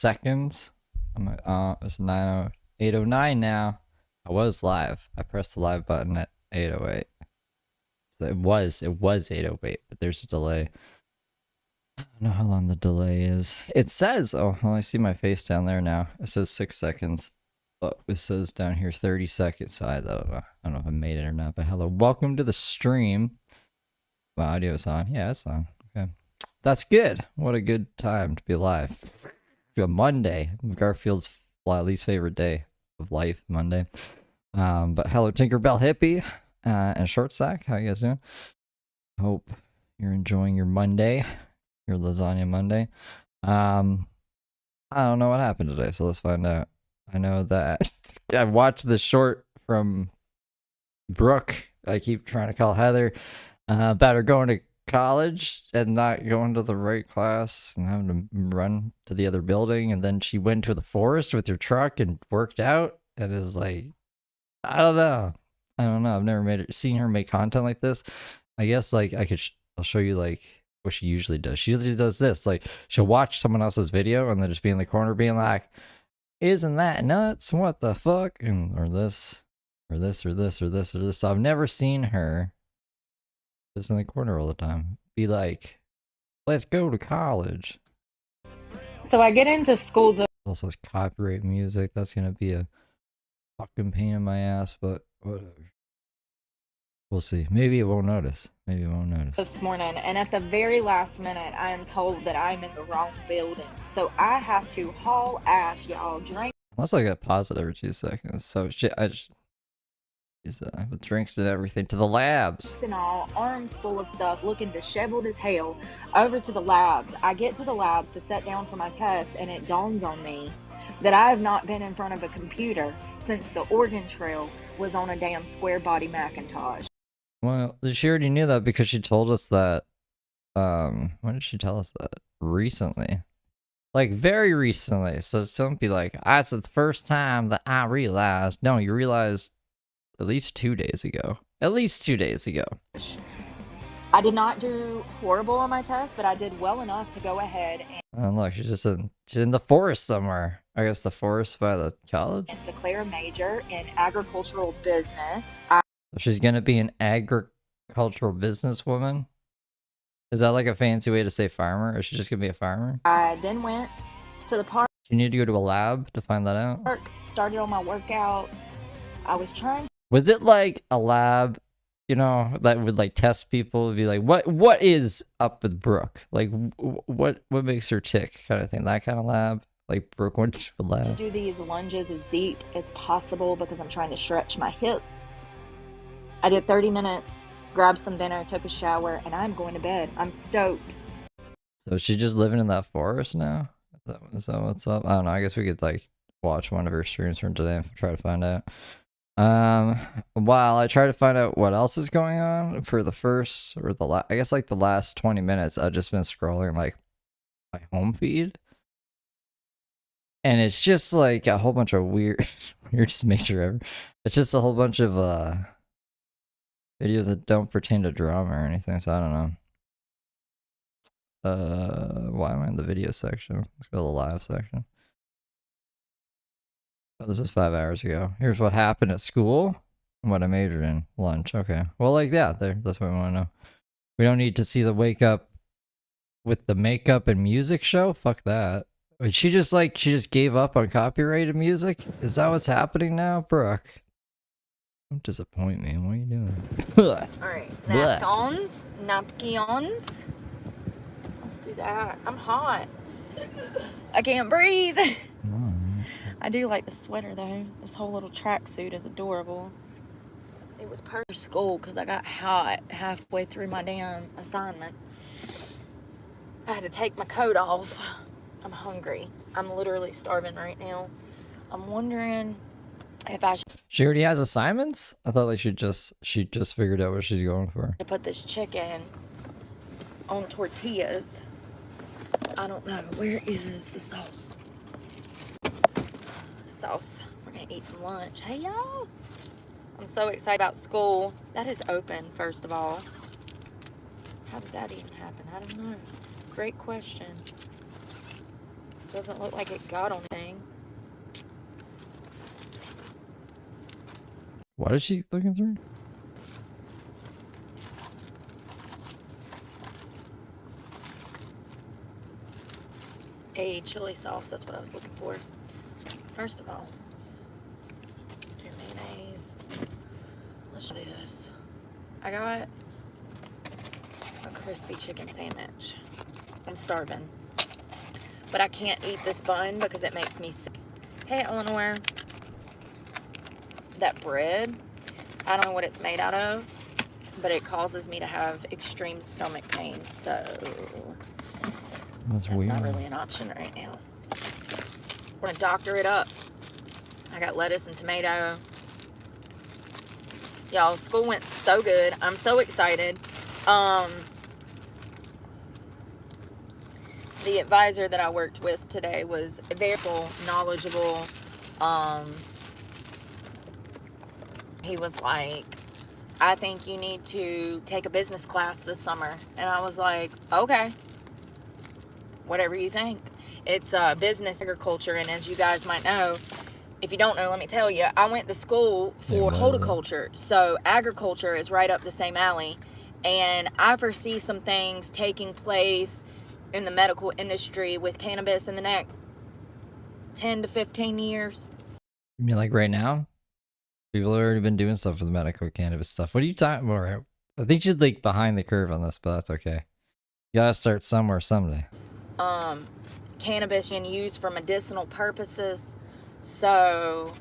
seconds. It's 8:09 now. I was live. I pressed the live button at 8:08. So it was 8:08, but there's a delay. I don't know how long the delay is. It says, oh, well, I see my face down there now. It says 6 seconds. But it says down here 30 seconds. So I don't know. I don't know if I made it or not. But hello, welcome to the stream. My audio's on. Yeah, it's on. Okay. That's good. What a good time to be alive. A Monday. Garfield's least favorite day of life, Monday. But hello, Tinkerbell Hippie and Short Sack. How you guys doing? Hope you're enjoying your Monday, your lasagna Monday. I don't know what happened today, so let's find out. I know that I watched the short from Brooke. I keep trying to call Heather about her going to college and not going to the right class and having to run to the other building, and then she went to the forest with her truck and worked out, and is like, I don't know. I've never seen her make content like this. I guess like I'll show you like what she usually does. She usually does this, like she'll watch someone else's video and then just be in the corner being like, isn't that nuts? What the fuck? And or this or this or this or this or this. So I've never seen her just in the corner all the time be like, let's go to college. So I get into school Also has copyright music. That's gonna be a fucking pain in my ass, but whatever. We'll see. Maybe it won't notice. this morning, and at the very last minute, I am told that I'm in the wrong building. So I have to haul ass, y'all, drink. Unless I get paused every 2 seconds. So with drinks and everything to the labs. And all, arms full of stuff, looking disheveled as hell, over to the labs. I get to the labs to sit down for my test, and it dawns on me that I have not been in front of a computer since the Oregon Trail was on a damn square body Macintosh. Well, she already knew that because she told us that. When did she tell us that? Recently. Like, very recently. So don't be like, that's the first time that I realized. No, you realized at least 2 days ago. At least 2 days ago. I did not do horrible on my test, but I did well enough to go ahead and look, she's in the forest somewhere. I guess the forest by the college. And declare a major in agricultural business. She's gonna be an agricultural businesswoman. Is that like a fancy way to say farmer, or is she just gonna be a farmer? I then went to the park. You need to go to a lab to find that out. Started on my workouts. I was trying. Was it like a lab, you know, that would like test people and be like, what is up with Brooke? Like, what makes her tick, kind of thing? That kind of lab. Like Brooke went to the lab. To do these lunges as deep as possible because I'm trying to stretch my hips. I did 30 minutes, grabbed some dinner, took a shower, and I'm going to bed. I'm stoked. So is she just living in that forest now? Is that what's up? I don't know. I guess we could like watch one of her streams from today and try to find out. While I try to find out what else is going on for the first or I guess like the last 20 minutes, I've just been scrolling like my home feed. And it's just like a whole bunch of weirdest nature ever. It's just a whole bunch of videos that don't pertain to drama or anything, so I don't know. Why am I in the video section? Let's go to the live section. Oh, this is 5 hours ago. Here's what happened at school and what I majored in. Lunch. Okay. Well, like that. That's what we want to know. We don't need to see the wake up with the makeup and music show. Fuck that. Wait, she just gave up on copyrighted music? Is that what's happening now, Brooke? Don't disappoint me. What are you doing? Alright, napkins. Let's do that. I'm hot. I can't breathe. I do like the sweater though. This whole little tracksuit is adorable. It was per school because I got hot halfway through my damn assignment. I had to take my coat off. I'm hungry. I'm literally starving right now. I'm wondering if I should. She already has assignments? I thought like she just figured out what she's going for. To put this chicken on tortillas. I don't know. Where is the sauce? We're gonna eat some lunch. Hey y'all. I'm so excited about school. That is open, first of all. How did that even happen? I don't know. Great question. Doesn't look like it got on anything. What is she looking through? A chili sauce, that's what I was looking for. First of all, let's do mayonnaise. Let's do this. I got a crispy chicken sandwich. I'm starving. But I can't eat this bun because it makes me sick. Hey, Eleanor. That bread, I don't know what it's made out of, but it causes me to have extreme stomach pain, so That's weird. not really an option right now. We're gonna doctor it up. I got lettuce and tomato. Y'all, school went so good. I'm so excited. The advisor that I worked with today was very knowledgeable. He was like, I think you need to take a business class this summer. And I was like, okay, whatever you think. It's business agriculture. And as you guys might know, if you don't know, let me tell you, I went to school for horticulture. So agriculture is right up the same alley. And I foresee some things taking place in the medical industry with cannabis in the next 10 to 15 years. You mean like right now? People have already been doing stuff with medical cannabis stuff. What are you talking about? I think she's like behind the curve on this, but that's okay. You gotta start somewhere someday. Cannabis being used for medicinal purposes. So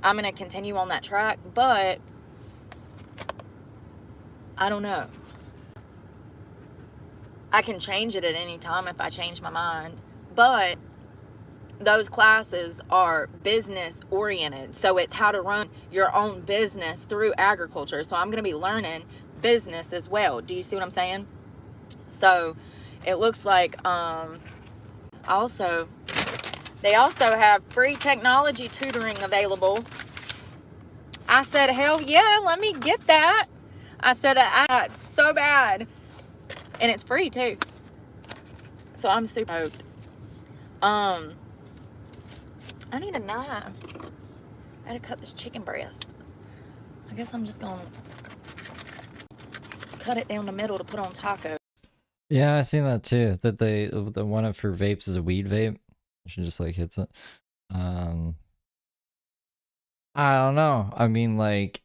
I'm gonna continue on that track, but I don't know. I can change it at any time if I change my mind, but those classes are business oriented. So it's how to run your own business through agriculture. So I'm going to be learning business as well. Do you see what I'm saying? So it looks like they also have free technology tutoring available. I said, hell yeah, let me get that. I said, it's so bad. And it's free too. So I'm super stoked. I need a knife. I gotta cut this chicken breast. I guess I'm just gonna cut it down the middle to put on tacos. Yeah, I seen that too. That the one of her vapes is a weed vape. She just like hits it. I don't know. I mean, like,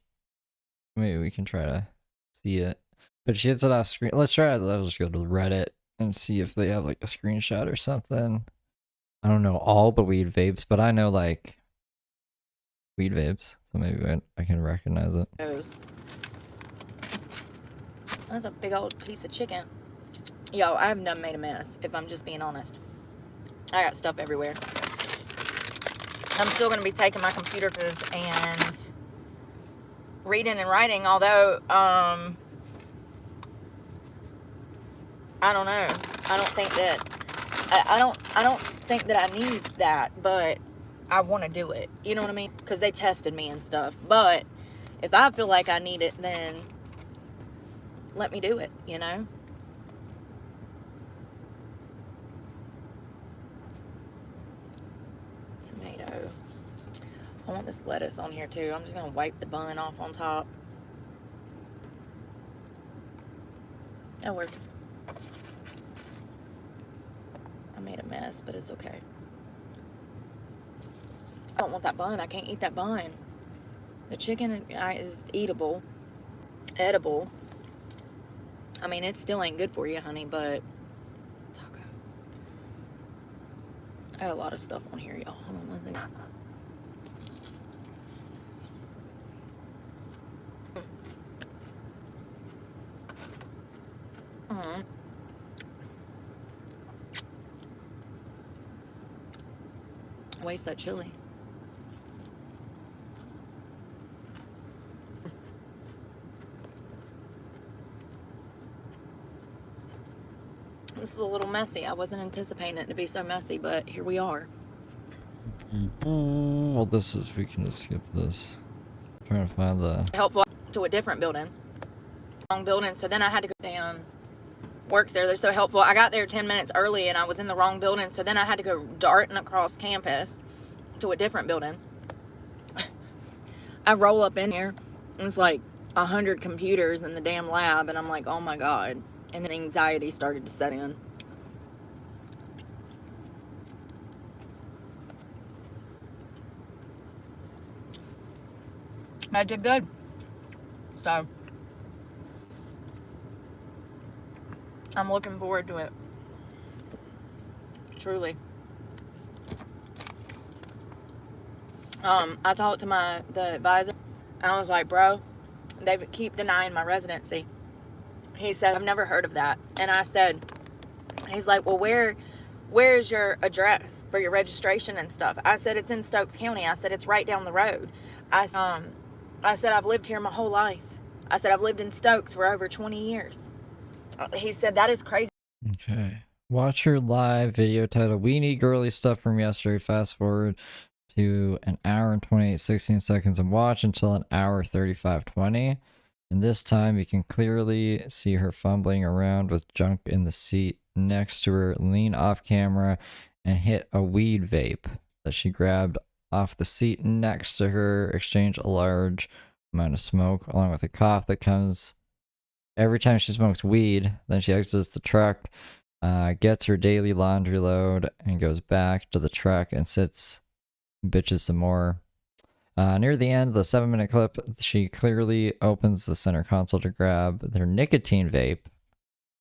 maybe we can try to see it. But she hits it off screen. Let's try it. Let's just go to Reddit and see if they have like a screenshot or something. I don't know all the weed vapes, but I know like weed vapes, so maybe I can recognize it. That's a big old piece of chicken. Yo, I haven't done made a mess, if I'm just being honest. I got stuff everywhere. I'm still going to be taking my computer quiz and reading and writing, although, I don't know. I don't think that I don't think that I need that, but I want to do it. You know what I mean? Because they tested me and stuff. But if I feel like I need it, then let me do it, you know? Tomato. I want this lettuce on here too. I'm just going to wipe the bun off on top. That works. I made a mess, but it's okay. I don't want that bun. I can't eat that bun. The chicken is eatable. Edible. I mean, it still ain't good for you, honey, but taco. I had a lot of stuff on here, y'all. Hold on one thing. Waste that chili. This is a little messy. I wasn't anticipating it to be so messy, but here we are. Well, this is, we can just skip this. I'm trying to find the Helpful to a different building. Wrong building, so then I had to go down works there. They're so helpful. I got there 10 minutes early and I was in the wrong building, so then I had to go darting across campus to a different building. I roll up in here, and it's like 100 computers in the damn lab, and I'm like, oh my God. And then anxiety started to set in. I did good. So I'm looking forward to it. Truly. I talked to the advisor, and I was like, bro, they keep denying my residency. He said, I've never heard of that. And I said, he's like, well, where's your address for your registration and stuff? I said, it's in Stokes County. I said, it's right down the road. I said, I've lived here my whole life. I said, I've lived in Stokes for over 20 years. He said, that is crazy. Okay. Watch your live video titled We Need Girly Stuff from Yesterday. Fast forward to an hour and 28:16 seconds and watch until an hour 35:20. And this time you can clearly see her fumbling around with junk in the seat next to her, lean off camera, and hit a weed vape that she grabbed off the seat next to her, exchange a large amount of smoke along with a cough that comes every time she smokes weed. Then she exits the truck, gets her daily laundry load, and goes back to the truck and sits and bitches some more. Near the end of the 7-minute clip, she clearly opens the center console to grab their nicotine vape.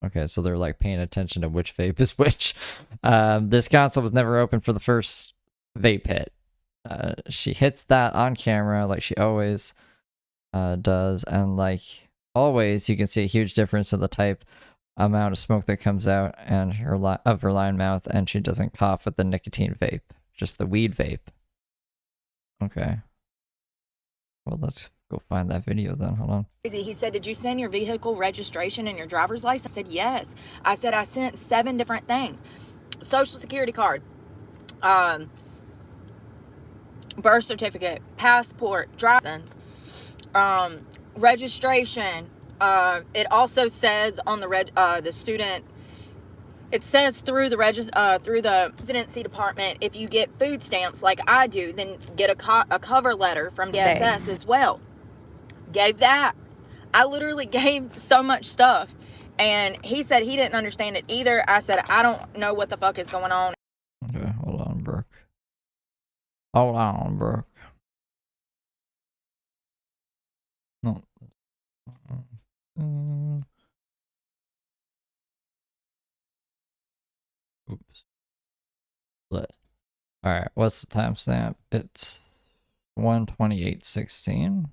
Okay, so they're like paying attention to which vape is which. This console was never open for the first vape hit. She hits that on camera like she always does, and like always, you can see a huge difference in the type amount of smoke that comes out and her line mouth, and she doesn't cough with the nicotine vape, just the weed vape. Okay. Well, let's go find that video then. Hold on. He said, did you send your vehicle registration and your driver's license? I said, yes. I said, I sent 7 different things. Social security card, birth certificate, passport, driver's license, registration. It also says on the student, it says through the residency department, if you get food stamps like I do, then get a cover letter from DSS as well. Gave that. I literally gave so much stuff, and he said he didn't understand it either. I said, I don't know what the fuck is going on. Okay, hold on, Brooke. Hold on, Brooke. No. Oops. Alright, what's the timestamp? It's 1:28:16.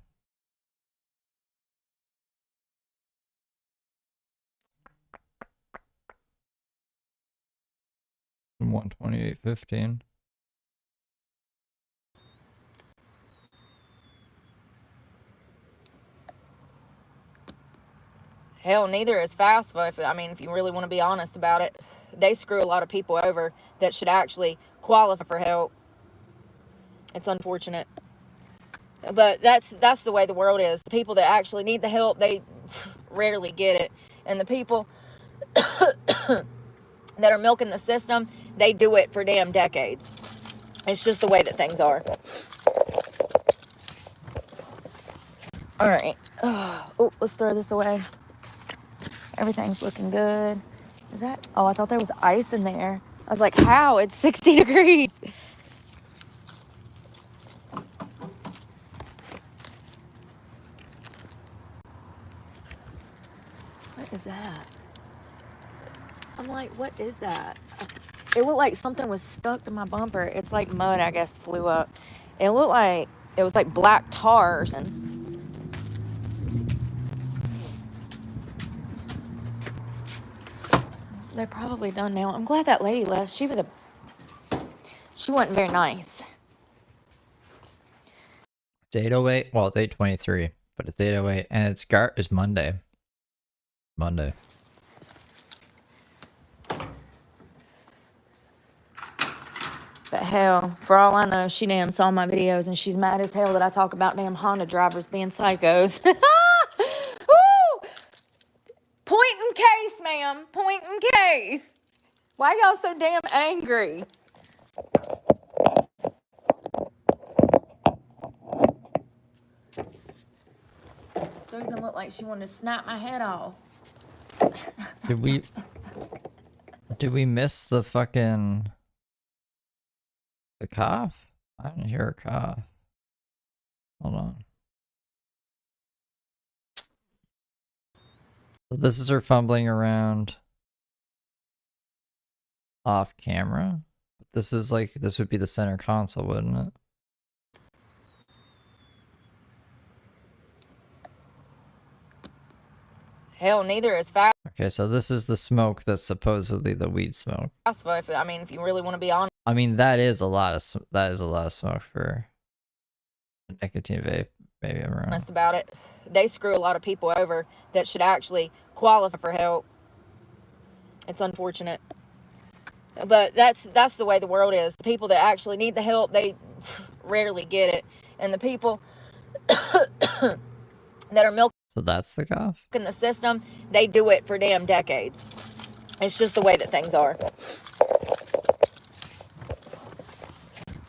And 1:28:15. Hell, neither is FAFSA. I mean, if you really want to be honest about it, they screw a lot of people over that should actually qualify for help. It's unfortunate, but that's the way the world is. The people that actually need the help, they rarely get it, and the people that are milking the system, they do it for damn decades. It's just the way that things are. All right. Oh, let's throw this away. Everything's looking good. Is that? Oh, I thought there was ice in there. I was like, how? It's 60 degrees. What is that? I'm like, what is that? It looked like something was stuck to my bumper. It's like mud, I guess, flew up. It looked like it was like black tar or something. They're probably done now. I'm glad that lady left. She wasn't very nice. It's 8:08. Well, it's 8:23, but it's 8:08, and it's Monday. Monday. But hell, for all I know, she damn saw my videos and she's mad as hell that I talk about damn Honda drivers being psychos. Woo! Point in case, ma'am. Point Why y'all so damn angry? Susan looked like she wanted to snap my head off. Did we miss the fucking the cough? I didn't hear a cough. Hold on. So this is her fumbling around off camera. This is like, this would be the center console, wouldn't it? Hell, neither is fast. Okay, so this is the smoke that's supposedly the weed smoke. I mean, if you really want to be honest. I mean, that is a lot of smoke for a nicotine vape. Maybe I'm wrong. Honest about it. They screw a lot of people over that should actually qualify for help. It's unfortunate. But that's the way the world is. The people that actually need the help, they rarely get it. And the people that are milking So that's the cough? the system, they do it for damn decades. It's just the way that things are.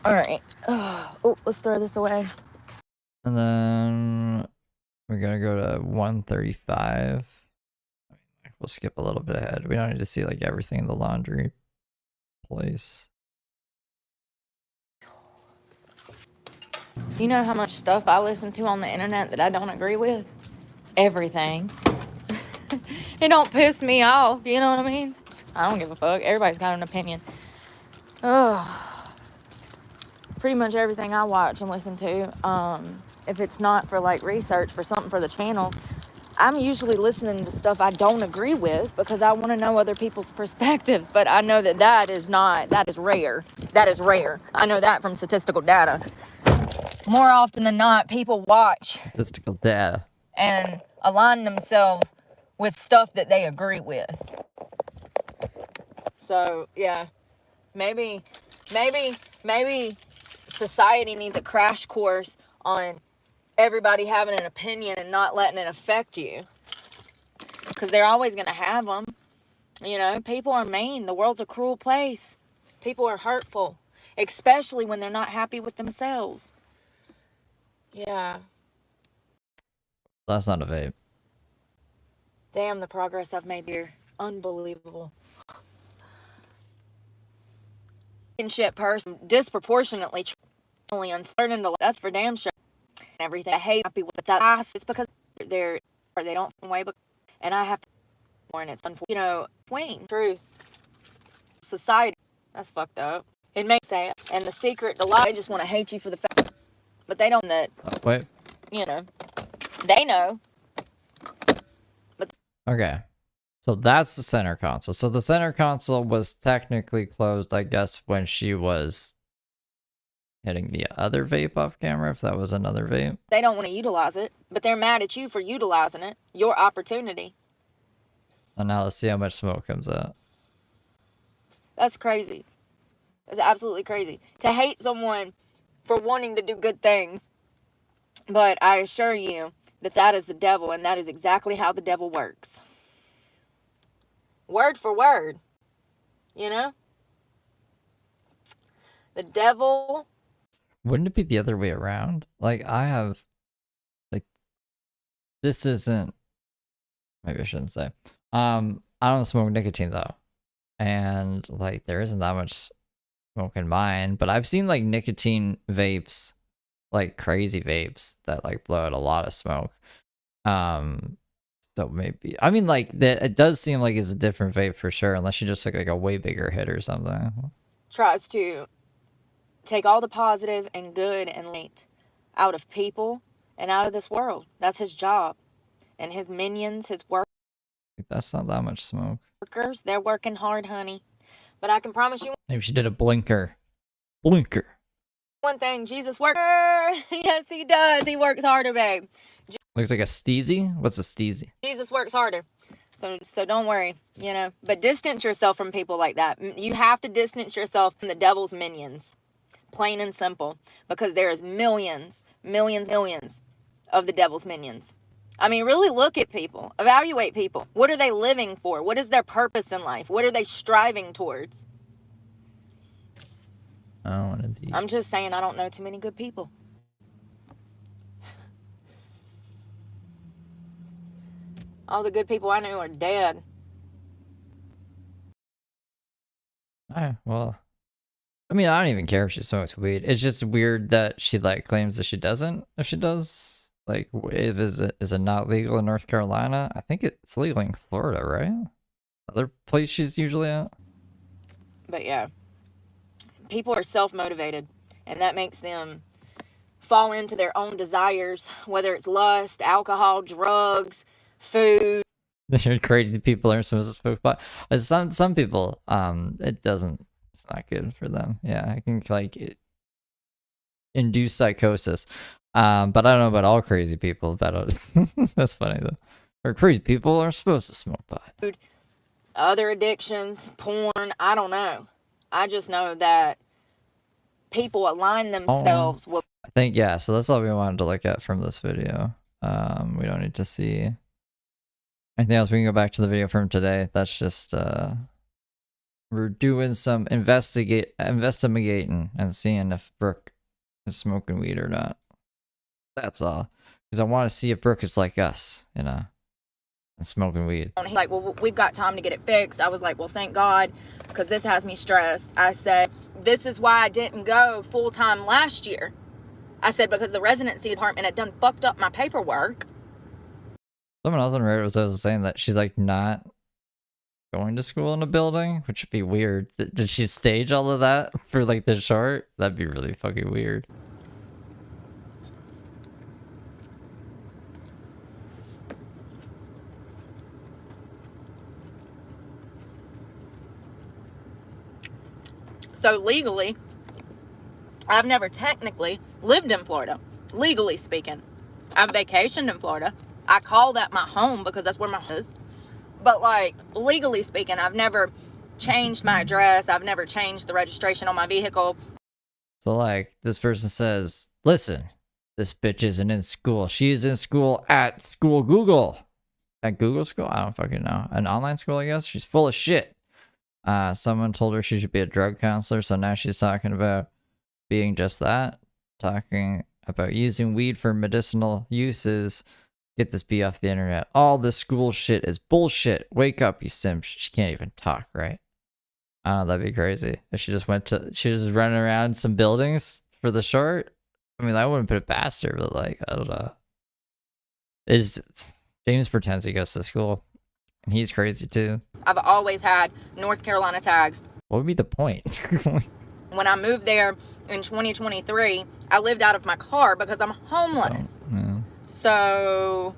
All right. Oh, let's throw this away. And then we're gonna go to 135. We'll skip a little bit ahead. We don't need to see like everything in the laundry place. You know how much stuff I listen to on the internet that I don't agree with? Everything. It don't piss me off, you know what I mean? I don't give a fuck. Everybody's got an opinion. Ugh. Pretty much everything I watch and listen to, if it's not for like research for something for the channel, I'm usually listening to stuff I don't agree with because I want to know other people's perspectives. But I know that is rare. That is rare. I know that from statistical data. More often than not, people watch Statistical data and align themselves with stuff that they agree with. So, yeah, maybe society needs a crash course on everybody having an opinion and not letting it affect you. Because they're always going to have them. You know, people are mean. The world's a cruel place. People are hurtful, especially when they're not happy with themselves. Yeah. That's not a vape. Damn, the progress I've made here. Unbelievable. Shit person disproportionately uncertain to that's for damn sure. Everything I hate happy with that. It's because they don't way, and I have to more, and it's unfortunate. You know, Wayne, truth, society, that's fucked up. It makes say, and the secret, the lie, they just want to hate you for the fact, but they don't that. Oh, wait. You know, they know. But Okay. So that's the center console. So the center console was technically closed, I guess, when she was hitting the other vape off camera, if that was another vape. They don't want to utilize it, but they're mad at you for utilizing it. Your opportunity. And now let's see how much smoke comes out. That's crazy. That's absolutely crazy. To hate someone for wanting to do good things. But I assure you that is the devil, and that is exactly how the devil works. Word for word. You know? The devil. Wouldn't it be the other way around? Like, this isn't, maybe I shouldn't say. I don't smoke nicotine though. And like, there isn't that much smoke in mine, but I've seen like nicotine vapes, like crazy vapes that like blow out a lot of smoke. So maybe, I mean, like that, it does seem like it's a different vape for sure, unless you just took like a way bigger hit or something. Tries to take all the positive and good and light out of people and out of this world. That's his job. And his minions, his That's not that much smoke. workers, they're working hard, honey. But I can promise you Maybe she did a blinker. Blinker. one thing, Jesus works. Yes, he does. He works harder, babe. Looks like a steezy. What's a steezy? Jesus works harder. So don't worry, you know. But distance yourself from people like that. You have to distance yourself from the devil's minions. Plain and simple. Because there is millions of the devil's minions. I mean, really look at people. Evaluate people. What are they living for? What is their purpose in life? What are they striving towards? I don't want to be. I'm just saying I don't know too many good people. All the good people I knew are dead. Alright, well. I mean, I don't even care if she smokes weed. It's just weird that she, like, claims that she doesn't. If she does, like, is it not legal in North Carolina? I think it's legal in Florida, right? Other place she's usually at. But yeah, people are self-motivated, and that makes them fall into their own desires, whether it's lust, alcohol, drugs, food. Crazy people aren't supposed to smoke pot. Some people, it doesn't. It's not good for them. Yeah, it can like induce psychosis. But I don't know about all crazy people. That's funny though. Or crazy people are supposed to smoke pot. Other addictions, porn. I don't know. I just know that people align themselves with. I think yeah. So that's all we wanted to look at from this video. We don't need to see anything else. We can go back to the video from today. That's just we're doing some investigating and seeing if Brooke is smoking weed or not. That's all. Because I want to see if Brooke is like us, you know, and smoking weed. Like, well, we've got time to get it fixed. I was like, well, thank God, because this has me stressed. I said, this is why I didn't go full-time last year. I said, because the residency department had done fucked up my paperwork. Someone else on Reddit was also saying that she's like not going to school in a building, which would be weird. Did she stage all of that for like the short? That'd be really fucking weird. So legally, I've never technically lived in Florida, legally speaking. I've vacationed in Florida. I call that my home because that's where my home is. But like, legally speaking, I've never changed my address. I've never changed the registration on my vehicle. So like, this person says, listen, this bitch isn't in school. She is in school at school Google. At Google school? I don't fucking know. An online school, I guess? She's full of shit. Someone told her she should be a drug counselor, so now she's talking about being just that. Talking about using weed for medicinal uses. Get this B off the internet. All this school shit is bullshit. Wake up, you simp. She can't even talk, right? I don't know, that'd be crazy. If she just was running around some buildings for the short. I mean, I wouldn't put it past her, but like, I don't know. James pretends he goes to school. And he's crazy too. I've always had North Carolina tags. What would be the point? When I moved there in 2023, I lived out of my car because I'm homeless. Oh, yeah. So,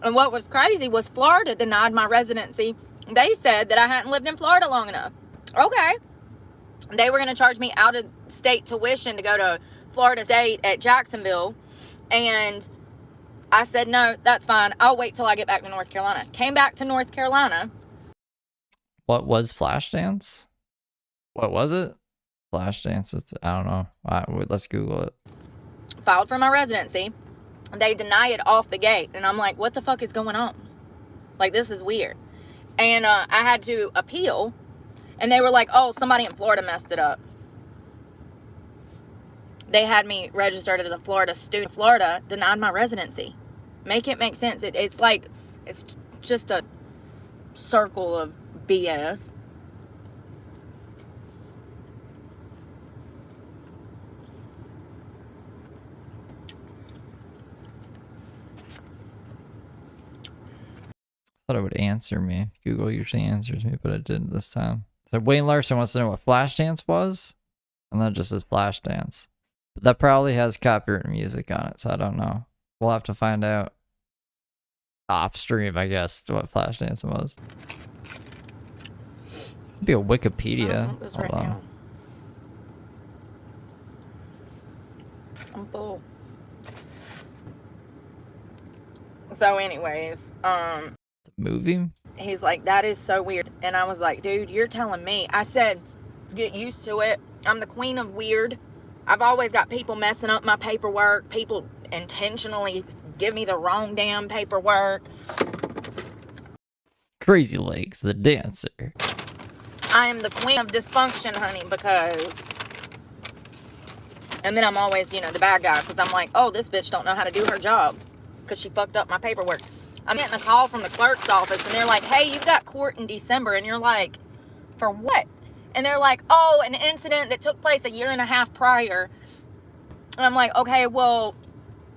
and what was crazy was Florida denied my residency. They said that I hadn't lived in Florida long enough. Okay. They were going to charge me out of state tuition to go to Florida State at Jacksonville. And I said, no, that's fine. I'll wait till I get back to North Carolina. Came back to North Carolina. What was Flashdance? What was it? Flashdance? I don't know. Let's Google it. Filed for my residency. They deny it off the gate. And I'm like, what the fuck is going on? Like, this is weird. And I had to appeal. And they were like, oh, somebody in Florida messed it up. They had me registered as a Florida student. Florida denied my residency. Make it make sense. It's like, it's just a circle of BS. I thought it would answer me. Google usually answers me, but it didn't this time. So Wayne Larson wants to know what Flashdance was, and then it just says Flashdance. But that probably has copyright music on it, so I don't know. We'll have to find out off stream, I guess, what Flashdance was. It'd be a Wikipedia. Hold on. Now. I'm full. So anyways, movie? He's like, that is so weird. And I was like, dude, you're telling me. I said, get used to it. I'm the queen of weird. I've always got people messing up my paperwork, people intentionally give me the wrong damn paperwork. Crazy Legs, the dancer. I am the queen of dysfunction, honey, because... And then I'm always, the bad guy, because I'm like, oh, this bitch don't know how to do her job because she fucked up my paperwork. I'm getting a call from the clerk's office, and they're like, hey, you've got court in December. And you're like, for what? And they're like, oh, an incident that took place a year and a half prior. And I'm like, okay, well,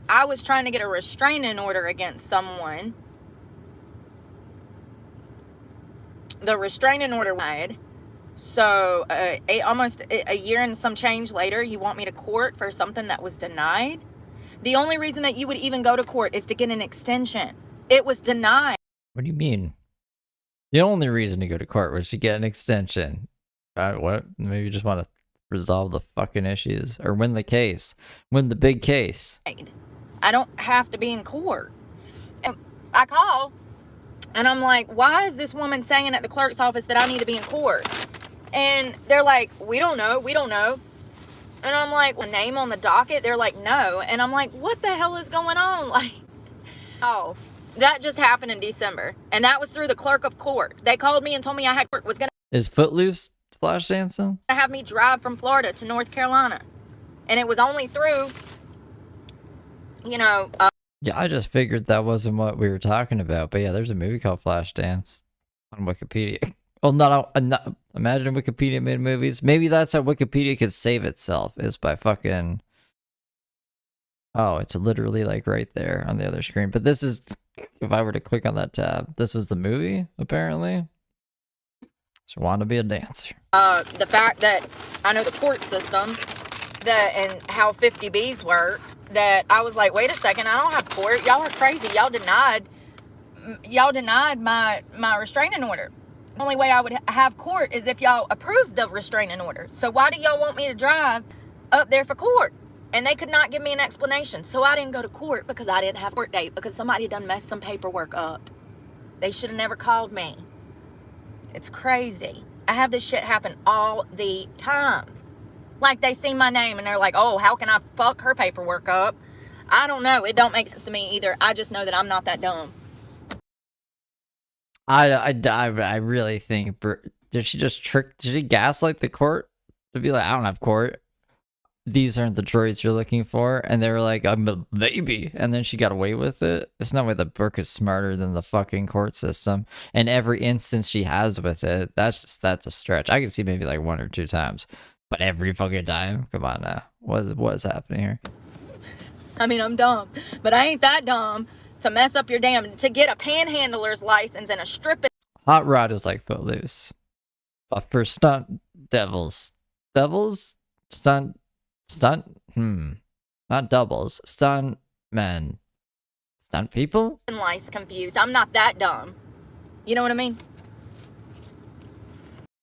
I was trying to get a restraining order against someone. The restraining order died. So almost a year and some change later, you want me to court for something that was denied? The only reason that you would even go to court is to get an extension. It was denied. What do you mean? The only reason to go to court was to get an extension. What? Maybe you just want to resolve the fucking issues or win the case. Win the big case. I don't have to be in court. And I call and I'm like, why is this woman saying at the clerk's office that I need to be in court? And they're like, we don't know. And I'm like, well, name on the docket? They're like, no. And I'm like, what the hell is going on? Like, oh, that just happened in December. And that was through the clerk of court. They called me and told me I had court was going to... Is Footloose flash dancing? ...have me drive from Florida to North Carolina. And it was only through, yeah, I just figured that wasn't what we were talking about. But yeah, there's a movie called Flashdance on Wikipedia. Well, not imagine Wikipedia made movies. Maybe that's how Wikipedia could save itself, is by fucking... Oh, it's literally like right there on the other screen. But this is, if I were to click on that tab, this was the movie, apparently. So want to be a dancer. The fact that I know the court system and how 50Bs work, that I was like, wait a second, I don't have court. Y'all are crazy. Y'all denied my restraining order. The only way I would have court is if y'all approved the restraining order. So why do y'all want me to drive up there for court? And they could not give me an explanation. So I didn't go to court because I didn't have a court date, because somebody done messed some paperwork up. They should have never called me. It's crazy. I have this shit happen all the time. Like, they see my name and they're like, oh, how can I fuck her paperwork up? I don't know. It don't make sense to me either. I just know that I'm not that dumb. I really think, did she gaslight the court to be like, I don't have court, these aren't the droids you're looking for, and they were like, I'm a baby, and then she got away with it? It's no way that Brooke is smarter than the fucking court system, and every instance she has with it, that's a stretch. I can see maybe like 1 or 2 times, but every fucking time, come on now, what is happening here? I mean, I'm dumb, but I ain't that dumb to mess up your to get a panhandler's license and a stripping. Hot Rod is like Footloose, but for stunt not doubles, stunt men, stunt people. Lice confused. I'm not that dumb. You know what I mean?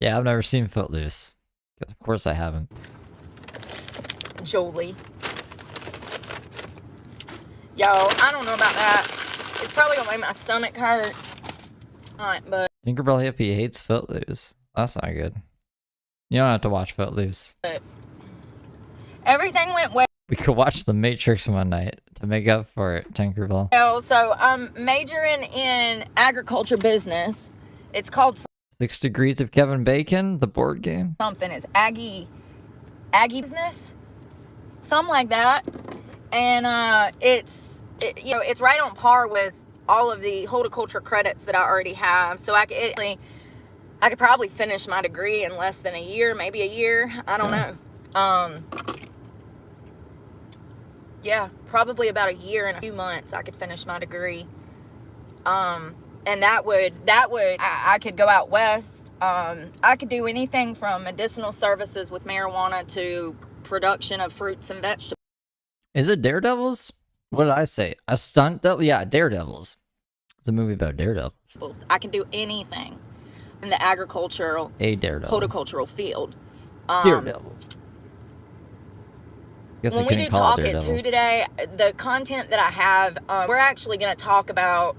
Yeah, I've never seen Footloose. Of course I haven't. Jolie. Yo, I don't know about that. It's probably gonna make my stomach hurt. Alright, but... Tinkerbell Hippie hates Footloose. That's not good. You don't have to watch Footloose. But everything went well. We could watch The Matrix one night to make up for it, Tinkerbell. So I'm majoring in agriculture business. It's called... 6 Degrees of Kevin Bacon, the board game. Something. It's Aggie business. Something like that. And it's right on par with all of the horticulture credits that I already have. So I could probably finish my degree in less than a year, maybe a year. I don't know. Yeah, probably about a year and a few months I could finish my degree. And I could go out west. I could do anything from medicinal services with marijuana to production of fruits and vegetables. Is it Daredevils? What did I say? A stunt devil? Yeah, Daredevils. It's a movie about daredevils. I can do anything in the agricultural, horticultural field. Daredevil. When we do Talk It 2 today, the content that I have, we're actually going to talk about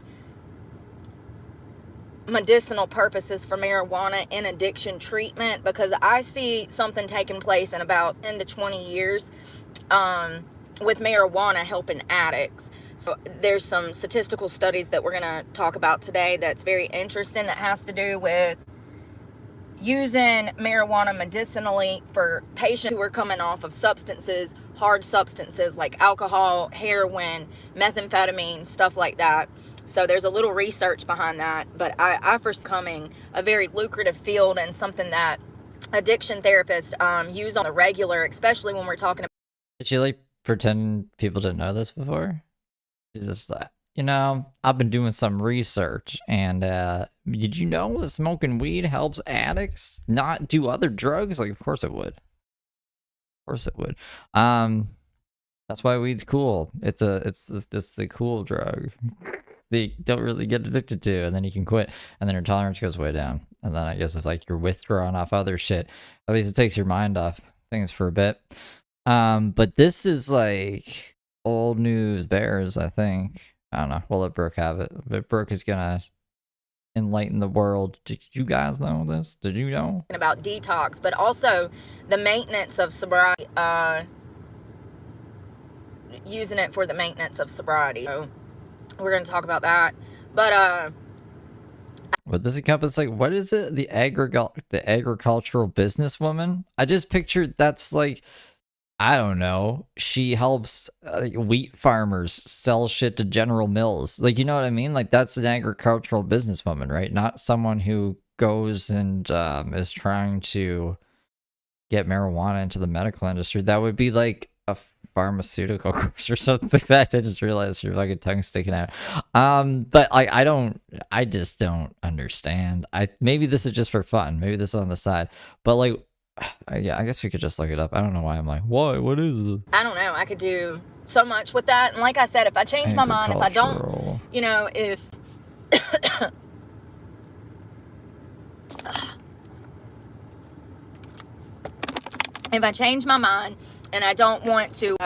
medicinal purposes for marijuana in addiction treatment, because I see something taking place in about 10 to 20 years. with marijuana helping addicts. So there's some statistical studies that we're going to talk about today that's very interesting, that has to do with using marijuana medicinally for patients who are coming off of substances, hard substances like alcohol, heroin, methamphetamine, stuff like that. So there's a little research behind that, but I foresee coming a very lucrative field and something that addiction therapists use on the regular, especially when we're talking about. Did she like pretend people didn't know this before? She's just like, you know, I've been doing some research, and did you know that smoking weed helps addicts not do other drugs? Like, of course it would. Of course it would. That's why weed's cool. It's the cool drug. They don't really get addicted to, and then you can quit, and then your tolerance goes way down. And then I guess if like you're withdrawing off other shit, at least it takes your mind off things for a bit. But this is like old news bears, I think. I don't know. We'll let Brooke have it. But Brooke is gonna enlighten the world. Did you guys know this? Did you know? About detox, but also the maintenance of sobriety, using it for the maintenance of sobriety. So we're going to talk about that. But what does it encompass? Like, what is it? The agricultural businesswoman? I just pictured that's like, I don't know. She helps wheat farmers sell shit to General Mills. Like, you know what I mean? Like, that's an agricultural businesswoman, right? Not someone who goes and is trying to get marijuana into the medical industry. That would be like a pharmaceutical course or something like that. I just realized your fucking tongue's sticking out. But like, I just don't understand. Maybe this is just for fun. Maybe this is on the side. But like, yeah, I guess we could just look it up. I don't know why I'm like, why? What is this? I don't know. I could do so much with that. And like I said, if I change my mind, if I don't, you know, if if I change my mind and I don't want to,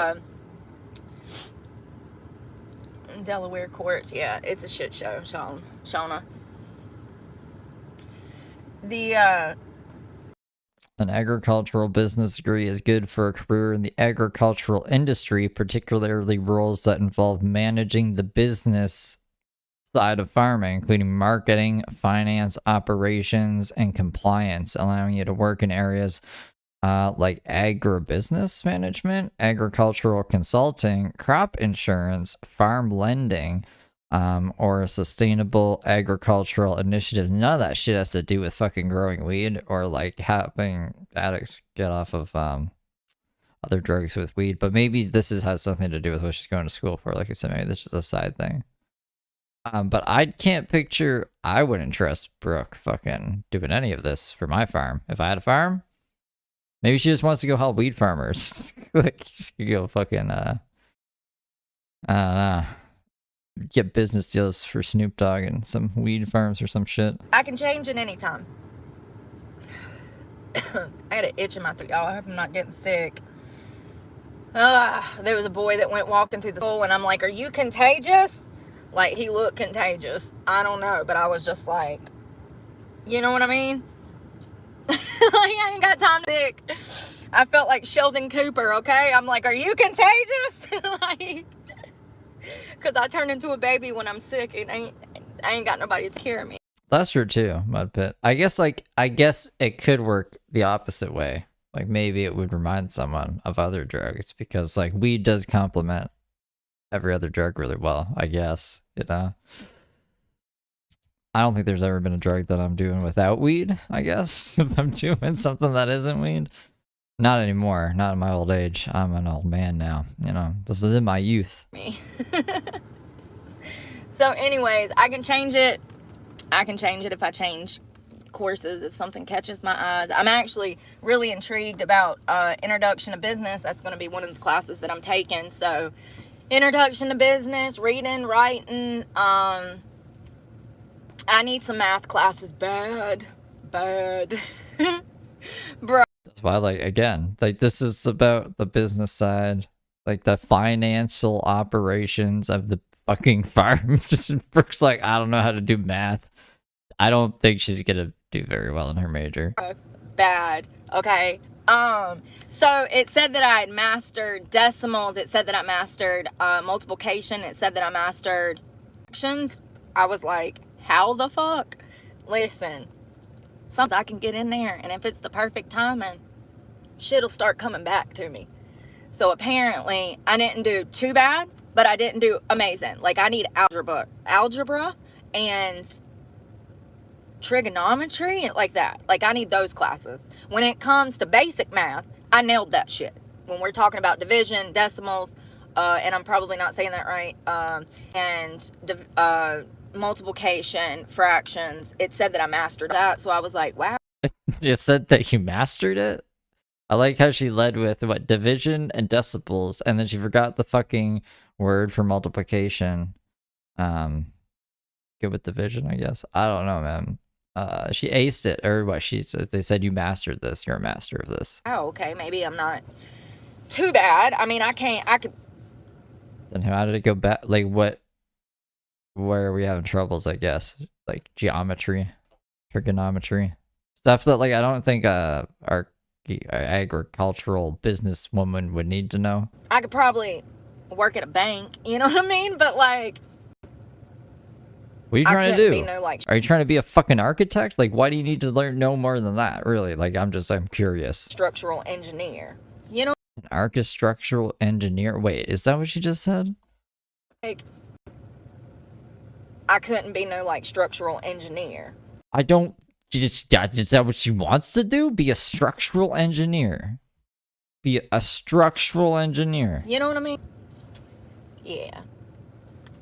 Delaware courts, yeah, it's a shit show, Shauna. An agricultural business degree is good for a career in the agricultural industry, particularly roles that involve managing the business side of farming, including marketing, finance, operations, and compliance, allowing you to work in areas like agribusiness management, agricultural consulting, crop insurance, farm lending, or a sustainable agricultural initiative. None of that shit has to do with fucking growing weed or like having addicts get off of other drugs with weed. But maybe this has something to do with what she's going to school for. Like I said, maybe this is a side thing. But I can't picture. I wouldn't trust Brooke fucking doing any of this for my farm. If I had a farm, maybe she just wants to go help weed farmers. Like she could go fucking I don't know, get business deals for Snoop Dogg and some weed farms or some shit. I can change it anytime. I got an itch in my throat, y'all. I hope I'm not getting sick. There was a boy that went walking through the school, and I'm like, are you contagious? Like, he looked contagious. I don't know, but I was just like, you know what I mean? Like, I ain't got time to pick. I felt like Sheldon Cooper, okay? I'm like, are you contagious? Like, because I turn into a baby when I'm sick, and I ain't got nobody to take care of me. That's true too, Mud Pit. I guess it could work the opposite way. Like maybe it would remind someone of other drugs because like weed does complement every other drug really well, I guess. You know? I don't think there's ever been a drug that I'm doing without weed, I guess. If I'm doing something that isn't weed. Not anymore. Not in my old age. I'm an old man now. You know, this is in my youth. Me. So anyways, I can change it. I can change it if I change courses, if something catches my eyes. I'm actually really intrigued about Introduction to Business. That's going to be one of the classes that I'm taking. So Introduction to Business, reading, writing. I need some math classes bad. Bro. That's why, like, again, like this is about the business side, like the financial operations of the fucking farm. Just Brooke's like, I don't know how to do math. I don't think she's gonna do very well in her major. Bad. Okay. So it said that I had mastered decimals. It said that I mastered multiplication. It said that I mastered fractions. I was like, how the fuck? Listen, sometimes I can get in there, and if it's the perfect timing, shit'll start coming back to me. So apparently, I didn't do too bad, but I didn't do amazing. Like, I need algebra and trigonometry, like that. Like, I need those classes. When it comes to basic math, I nailed that shit. When we're talking about division, decimals, and I'm probably not saying that right, and multiplication, fractions, it said that I mastered that. So I was like, wow. It said that you mastered it? I like how she led with, what, division and decimals, and then she forgot the fucking word for multiplication. Good with division, I guess. I don't know, man. She aced it, or what? They said you mastered this. You're a master of this. Oh, okay. Maybe I'm not too bad. I mean, I could. Then how did it go back? Like, what? Where are we having troubles? I guess like geometry, trigonometry, stuff that like I don't think our agricultural businesswoman would need to know. I could probably work at a bank. You know what I mean? But like. What are you trying to do? Like, are you trying to be a fucking architect? Like, why do you need to know more than that? Really? Like, I'm curious. Structural engineer. You know? An architectural engineer? Wait, is that what she just said? Like, I couldn't be no, like, structural engineer. I don't... Is that what she wants to do? Be a structural engineer. Be a structural engineer. You know what I mean? Yeah.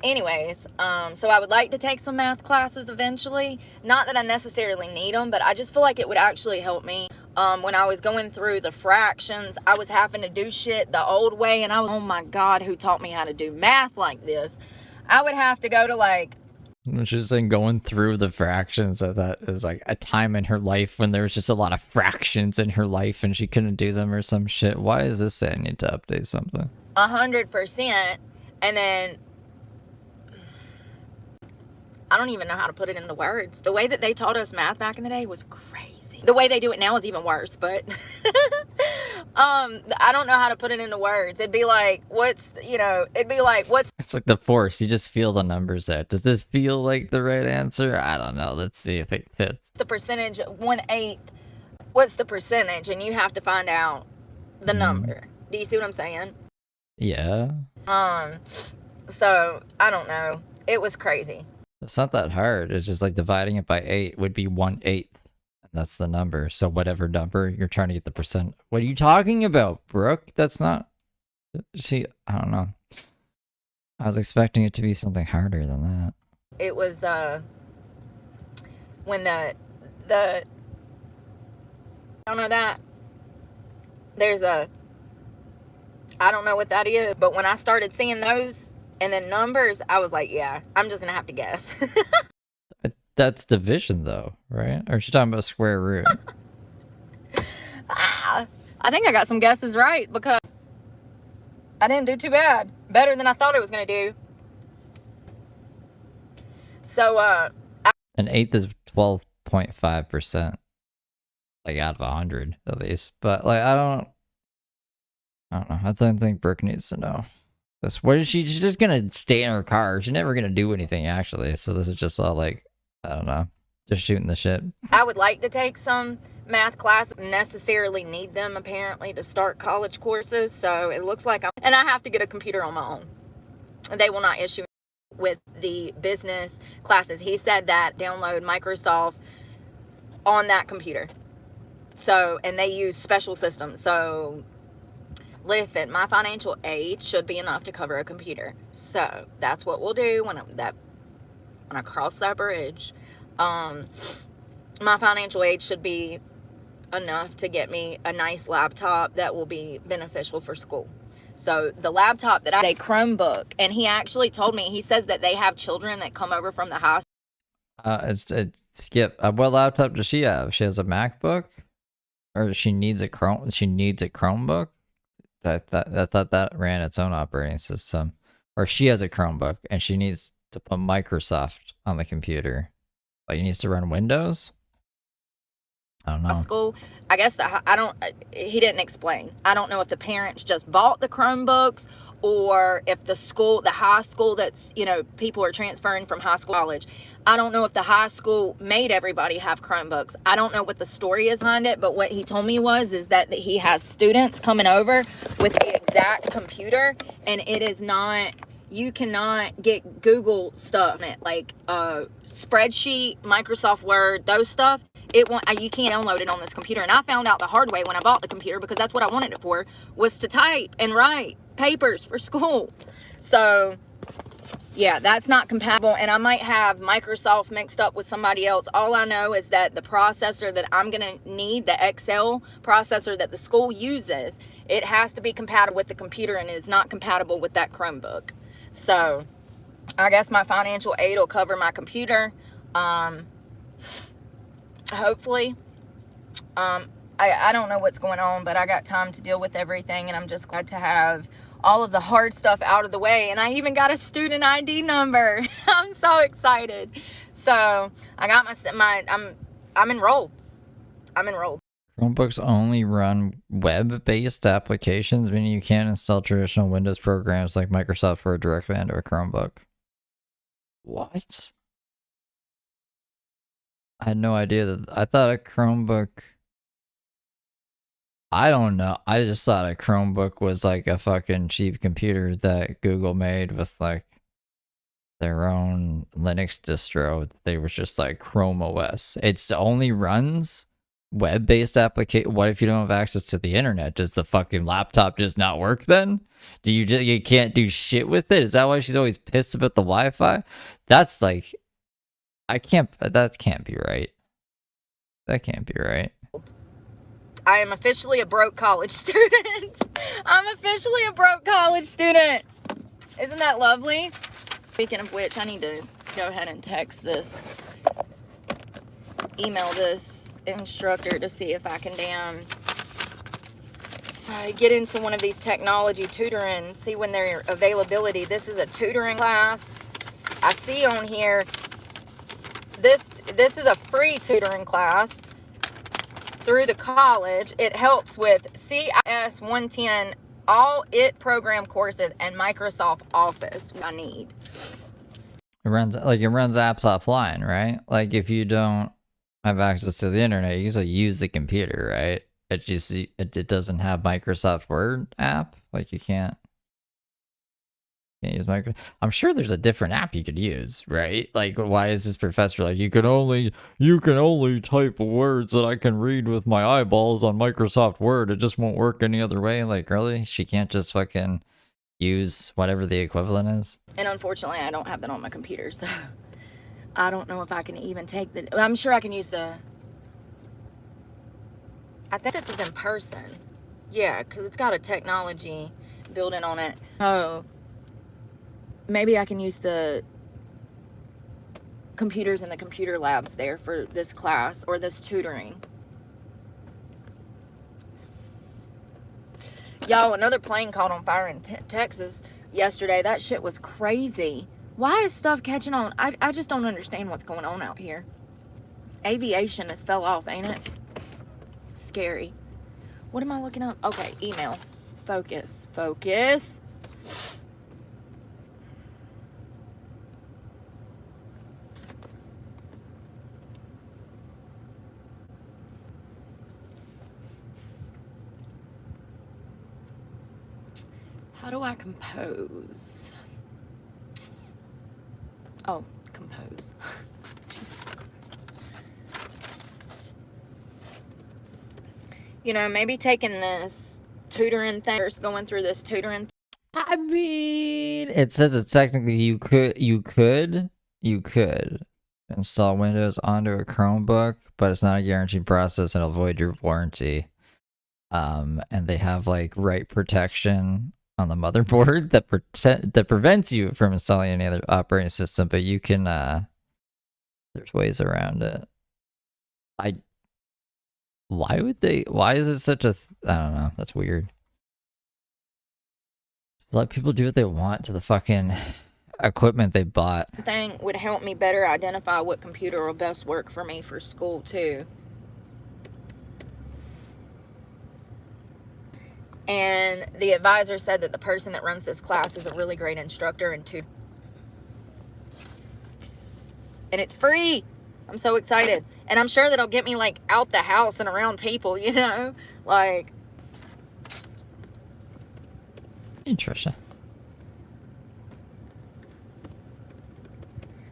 Anyways, so I would like to take some math classes eventually. Not that I necessarily need them, but I just feel like it would actually help me. When I was going through the fractions, I was having to do shit the old way, and I was, oh my God, who taught me how to do math like this? I would have to go to like... She's saying going through the fractions, that is like a time in her life when there was just a lot of fractions in her life and she couldn't do them or some shit. Why is this saying I need to update something? 100%, and then... I don't even know how to put it into words. The way that they taught us math back in the day was crazy. The way they do it now is even worse, but I don't know how to put it into words. It'd be like, what's... It's like the force. You just feel the numbers there. Does this feel like the right answer? I don't know. Let's see if it fits. The percentage, 1/8. What's the percentage? And you have to find out the number. Do you see what I'm saying? Yeah. So, I don't know. It was crazy. It's not that hard. It's just like dividing it by 8 would be 1/8. And that's the number. So whatever number, you're trying to get the percent. What are you talking about, Brooke? That's not... I don't know. I was expecting it to be something harder than that. It was, when the... I don't know that. There's a... I don't know what that is, but when I started seeing those... and then numbers, I was like, yeah, I'm just going to have to guess. That's division, though, right? Or is she talking about square root? I think I got some guesses right because I didn't do too bad. Better than I thought it was going to do. So, an eighth is 12.5%. Like, out of 100, at least. But, like, I don't know. I don't think Brooke needs to know. What is she's just gonna stay in her car. She's never gonna do anything, actually. So this is just all like, I don't know, just shooting the shit. I would like to take some math classes. Necessarily need them, apparently, to start college courses. So it looks like and I have to get a computer on my own. They will not issue with the business classes. He said that download Microsoft on that computer. So, and they use special systems. So... listen, my financial aid should be enough to cover a computer. So that's what we'll do when I cross that bridge. My financial aid should be enough to get me a nice laptop that will be beneficial for school. So the laptop that a Chromebook, and he actually told me, he says that they have children that come over from the house. Skip. What laptop does she have? She has a MacBook, or she needs a Chromebook. I thought that ran its own operating system. Or she has a Chromebook and she needs to put Microsoft on the computer. Like, it needs to run Windows? I don't know. School, I guess he didn't explain. I don't know if the parents just bought the Chromebooks, or if the high school that's, people are transferring from high school to college. I don't know if the high school made everybody have Chromebooks. I don't know what the story is behind it, but what he told me is that he has students coming over with the exact computer, and it is not, you cannot get Google stuff in it, like spreadsheet, Microsoft Word, those stuff. You can't download it on this computer. And I found out the hard way when I bought the computer, because that's what I wanted it for, was to type and write papers for school. So yeah, that's not compatible, and I might have Microsoft mixed up with somebody else. All I know is that the processor that I'm gonna need, the Excel processor that the school uses, it has to be compatible with the computer, and it is not compatible with that Chromebook. So I guess my financial aid will cover my computer, hopefully. I don't know what's going on, but I got time to deal with everything, and I'm just glad to have all of the hard stuff out of the way. And I even got a student ID number. I'm so excited. So I got I'm enrolled. Chromebooks only run web-based applications, meaning you can't install traditional Windows programs like Microsoft Word directly onto a Chromebook. What? I had no idea I thought a Chromebook... I don't know. I just thought a Chromebook was like a fucking cheap computer that Google made with like their own Linux distro. They were just like Chrome OS. It only runs web-based application. What if you don't have access to the internet? Does the fucking laptop just not work then? You can't do shit with it? Is that why she's always pissed about the Wi-Fi? That's like, that can't be right. That can't be right. I am officially a broke college student. I'm officially a broke college student. Isn't that lovely? Speaking of which, I need to go ahead and email this instructor to see if I can get into one of these technology tutoring, see when their availability. This is a tutoring class. I see on here, this is a free tutoring class through the college. It helps with CIS 110, all IT program courses, and Microsoft Office. I need. It runs apps offline, right? Like if you don't have access to the internet, you can use the computer, right? It doesn't have Microsoft Word app. Like you can't use Microsoft. I'm sure there's a different app you could use, right? Like why is this professor like you can only type words that I can read with my eyeballs on Microsoft Word? It just won't work any other way. Like really? She can't just fucking use whatever the equivalent is? And unfortunately, I don't have that on my computer, so I don't know if I can even take I'm sure I can use I think this is in person. Yeah, because it's got a technology building on it. Oh, maybe I can use the computers in the computer labs there for this class or this tutoring. Y'all, another plane caught on fire in Texas yesterday. That shit was crazy. Why is stuff catching on? I just don't understand what's going on out here. Aviation has fell off, ain't it? Scary. What am I looking up? Okay, email. Focus. How do I compose? Oh, compose. Jesus Christ. Maybe taking this tutoring thing, or going through this tutoring. I mean, it says it's technically you could install Windows onto a Chromebook, but it's not a guaranteed process and it'll void your warranty. And they have like write protection on the motherboard that prevents you from installing any other operating system, but you can there's ways around it. Why is it such a I don't know, that's weird. Just let people do what they want to the fucking equipment they bought. Thing would help me better identify what computer will best work for me for school too. And the advisor said that the person that runs this class is a really great instructor and it's free. I'm so excited. And I'm sure that it'll get me like out the house and around people, you know? Like. Hey, Trisha.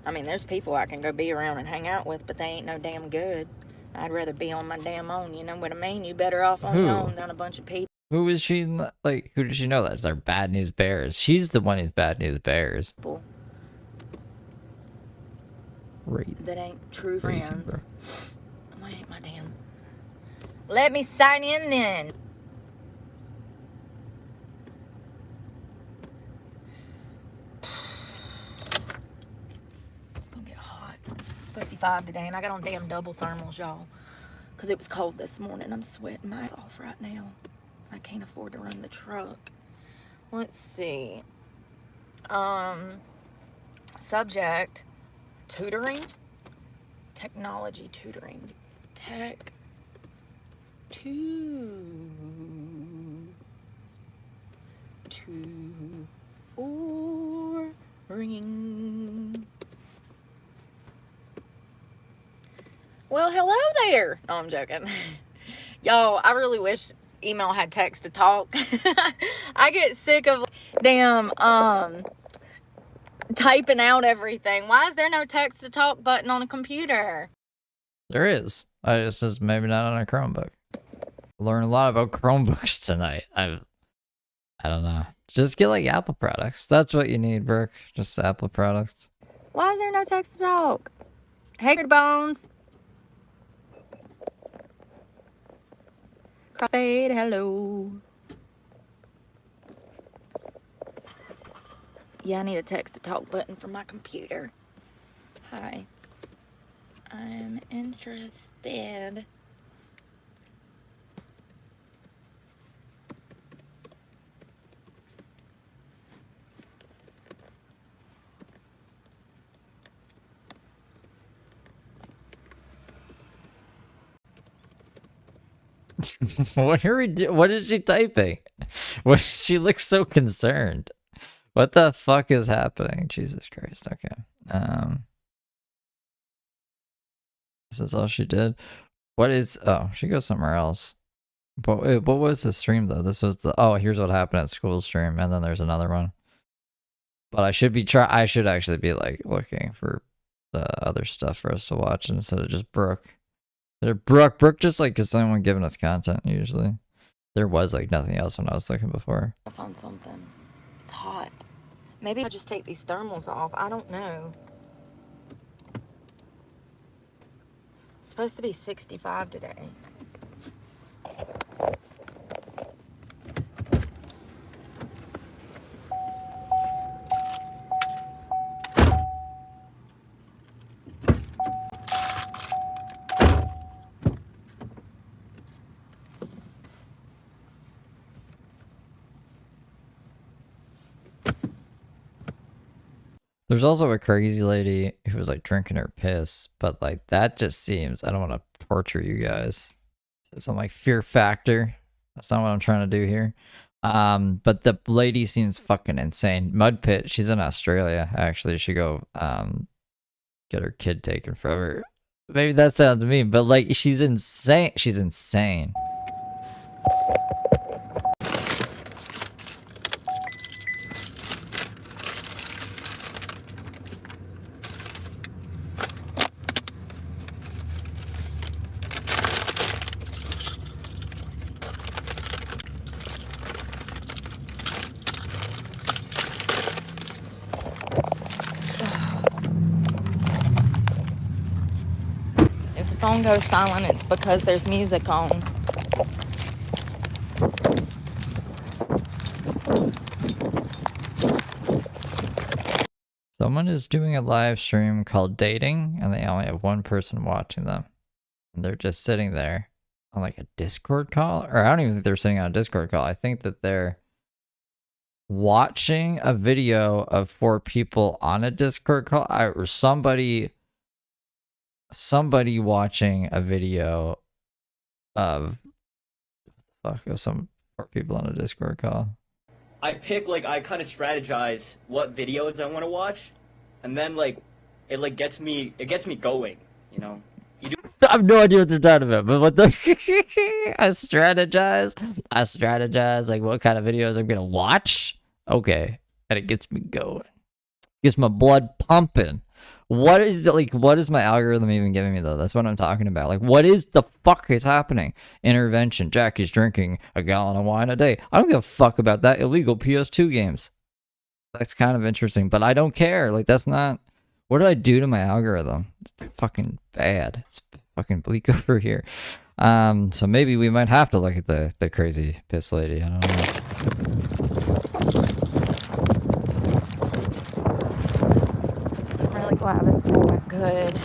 I mean, there's people I can go be around and hang out with, but they ain't no damn good. I'd rather be on my damn own, you know what I mean? You better off on your own than a bunch of people. Who is she? Like, who does she know that? It's our bad news bears. She's the one who's bad news bears. Crazy. That ain't true Crazy, friends. bro. Wait, my damn. Let me sign in then. It's gonna get hot. It's supposed to be 5 today, and I got on damn double thermals, y'all. Because it was cold this morning. I'm sweating my ass off right now. I can't afford to run the truck. Let's see. Subject, tutoring. Technology tutoring. Tech. Tutoring. Well, hello there. No, I'm joking. Y'all, I really wish email had text to talk. I get sick of damn typing out everything. Why is there no text to talk button on a computer? There is. I just says maybe not on a Chromebook. Learn a lot about Chromebooks tonight. I don't know. Just get like Apple products. That's what you need, Brooke. Just Apple products. Why is there no text to talk? Hey, Bones. Crossfade, hello. Yeah, I need a text to talk button for my computer. Hi. I'm interested. What is she typing? She looks so concerned. What the fuck is happening? Jesus Christ. Okay. This is all she did. What is? Oh, she goes somewhere else. But what was the stream though? This was the. Oh, here's what happened at school stream, and then there's another one. But I should be I should actually be like looking for the other stuff for us to watch instead of just Brooke. Brooke just like is someone giving us content usually. There was like nothing else when I was looking before. I found something. It's hot. Maybe I'll just take these thermals off. I don't know. It's supposed to be 65 today. There's also a crazy lady who was like drinking her piss, but like that just seems, I don't want to torture you guys. Some like fear factor. That's not what I'm trying to do here. But the lady seems fucking insane. Mud Pit, she's in Australia. Actually, she go get her kid taken from her. Maybe that sounds mean, but like she's insane. She's insane. If the phone goes silent, it's because there's music on. Someone is doing a live stream called Dating, and they only have one person watching them. And they're just sitting there on like a Discord call. Or I don't even think they're sitting on a Discord call. I think that they're watching a video of 4 people on a Discord call. Or somebody watching a video of some 4 people on a Discord call. I pick, like, I kind of strategize what videos I want to watch, and then, like, it, like, gets me going, you know? You do. I have no idea what they're talking about, but what the I strategize, like what kind of videos I'm gonna watch. Okay, and it gets me going, gets my blood pumping. What is my algorithm even giving me though? That's what I'm talking about. Like, what is the fuck is happening? Intervention. Jackie's drinking a gallon of wine a day. I don't give a fuck about that. Illegal PS2 games. That's kind of interesting, but I don't care. Like, that's not. What did I do to my algorithm? It's fucking bad. It's fucking bleak over here. So maybe we might have to look at the crazy piss lady. I don't know. I'm really glad this school went good.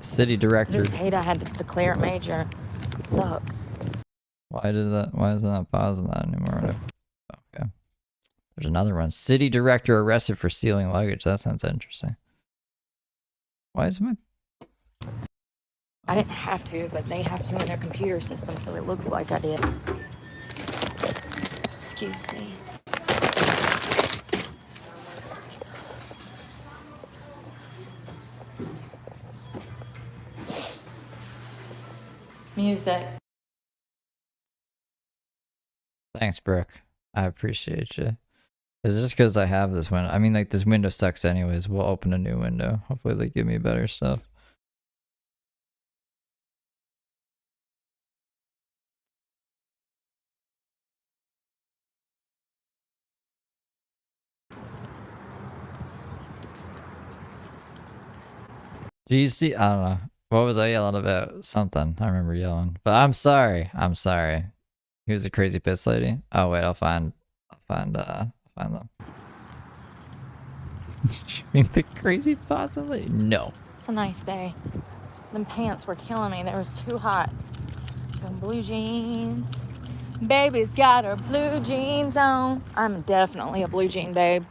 City I director. just hate I had to declare it major. It sucks. Why isn't that pausing that anymore? Okay. There's another one. City director arrested for stealing luggage. That sounds interesting. Why is my... I didn't have to, but they have to in their computer system, so it looks like I did. Excuse me. Music. Thanks, Brooke. I appreciate you. Is it just because I have this window? I mean, like, this window sucks anyways. We'll open a new window. Hopefully they give me better stuff. GC, I don't know. What was I yelling about? Something. I remember yelling. But I'm sorry. I'm sorry. Here's a crazy piss lady. Oh wait, I'll find them. You mean the crazy possum lady? No. It's a nice day. Them pants were killing me. They was too hot. Them blue jeans. Baby's got her blue jeans on. I'm definitely a blue jean babe.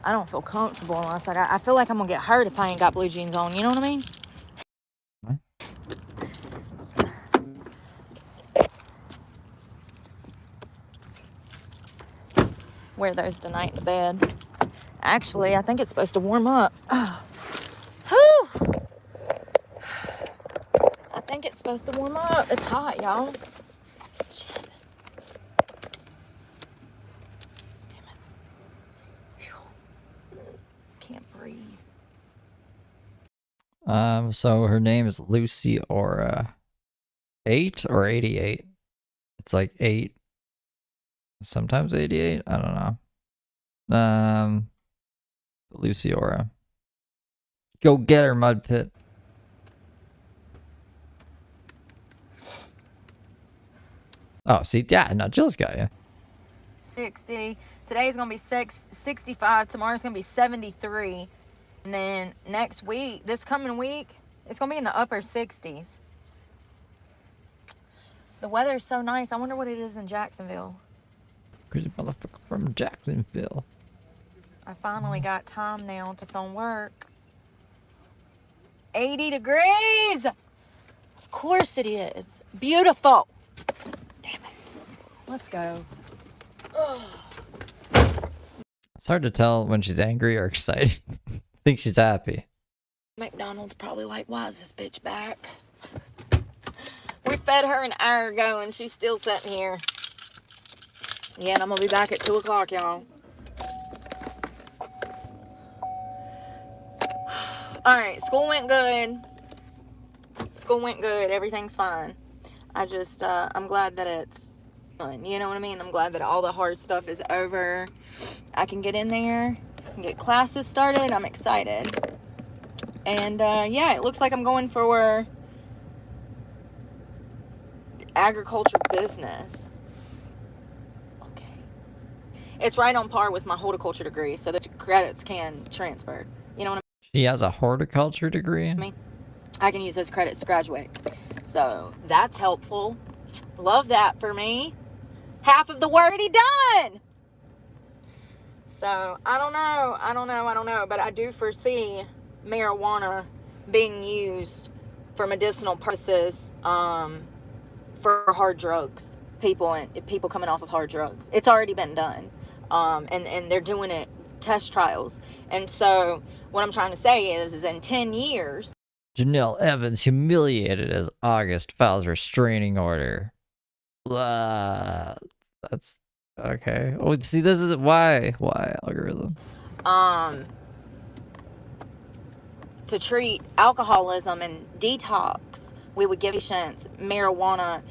I don't feel comfortable unless I feel like I'm gonna get hurt if I ain't got blue jeans on. You know what I mean? What? Wear those tonight in the bed. Actually, I think it's supposed to warm up. Whew. I think it's supposed to warm up. It's hot, y'all. Shit. Damn it. Whew. Can't breathe. So her name is Lucy Aura. 8 or 88? It's like 8. Sometimes 88. I don't know. Lucy Aura. Go get her, Mud Pit. Oh, see, yeah, no, Jill's got you. 60. Today's gonna be 65. Tomorrow's gonna be 73. And then next week, this coming week, it's gonna be in the upper 60s. The weather's so nice. I wonder what it is in Jacksonville. Crazy motherfucker from Jacksonville. I finally got time now to some work. 80 degrees! Of course it is. Beautiful. Damn it. Let's go. Ugh. It's hard to tell when she's angry or excited. I think she's happy. McDonald's probably like, why is this bitch back? We fed her an hour ago and she's still sitting here. Yeah, and I'm gonna be back at 2 o'clock, y'all. Alright, school went good. School went good. Everything's fine. I just, I'm glad that it's done. You know what I mean? I'm glad that all the hard stuff is over. I can get in there and get classes started. I'm excited. And, yeah, it looks like I'm going for agriculture business. Okay. It's right on par with my horticulture degree, so the credits can transfer. You know what I mean? She has a horticulture degree? I can use those credits to graduate. So that's helpful. Love that for me. Half of the work already done. So I don't know. But I do foresee marijuana being used for medicinal purposes for hard drugs, people coming off of hard drugs. It's already been done, and they're doing it test trials. And so what I'm trying to say is in 10 years, Janelle Evans humiliated as August files restraining order. That's okay. Oh, see, this is why algorithm. To treat alcoholism and detox, we would give patients marijuana,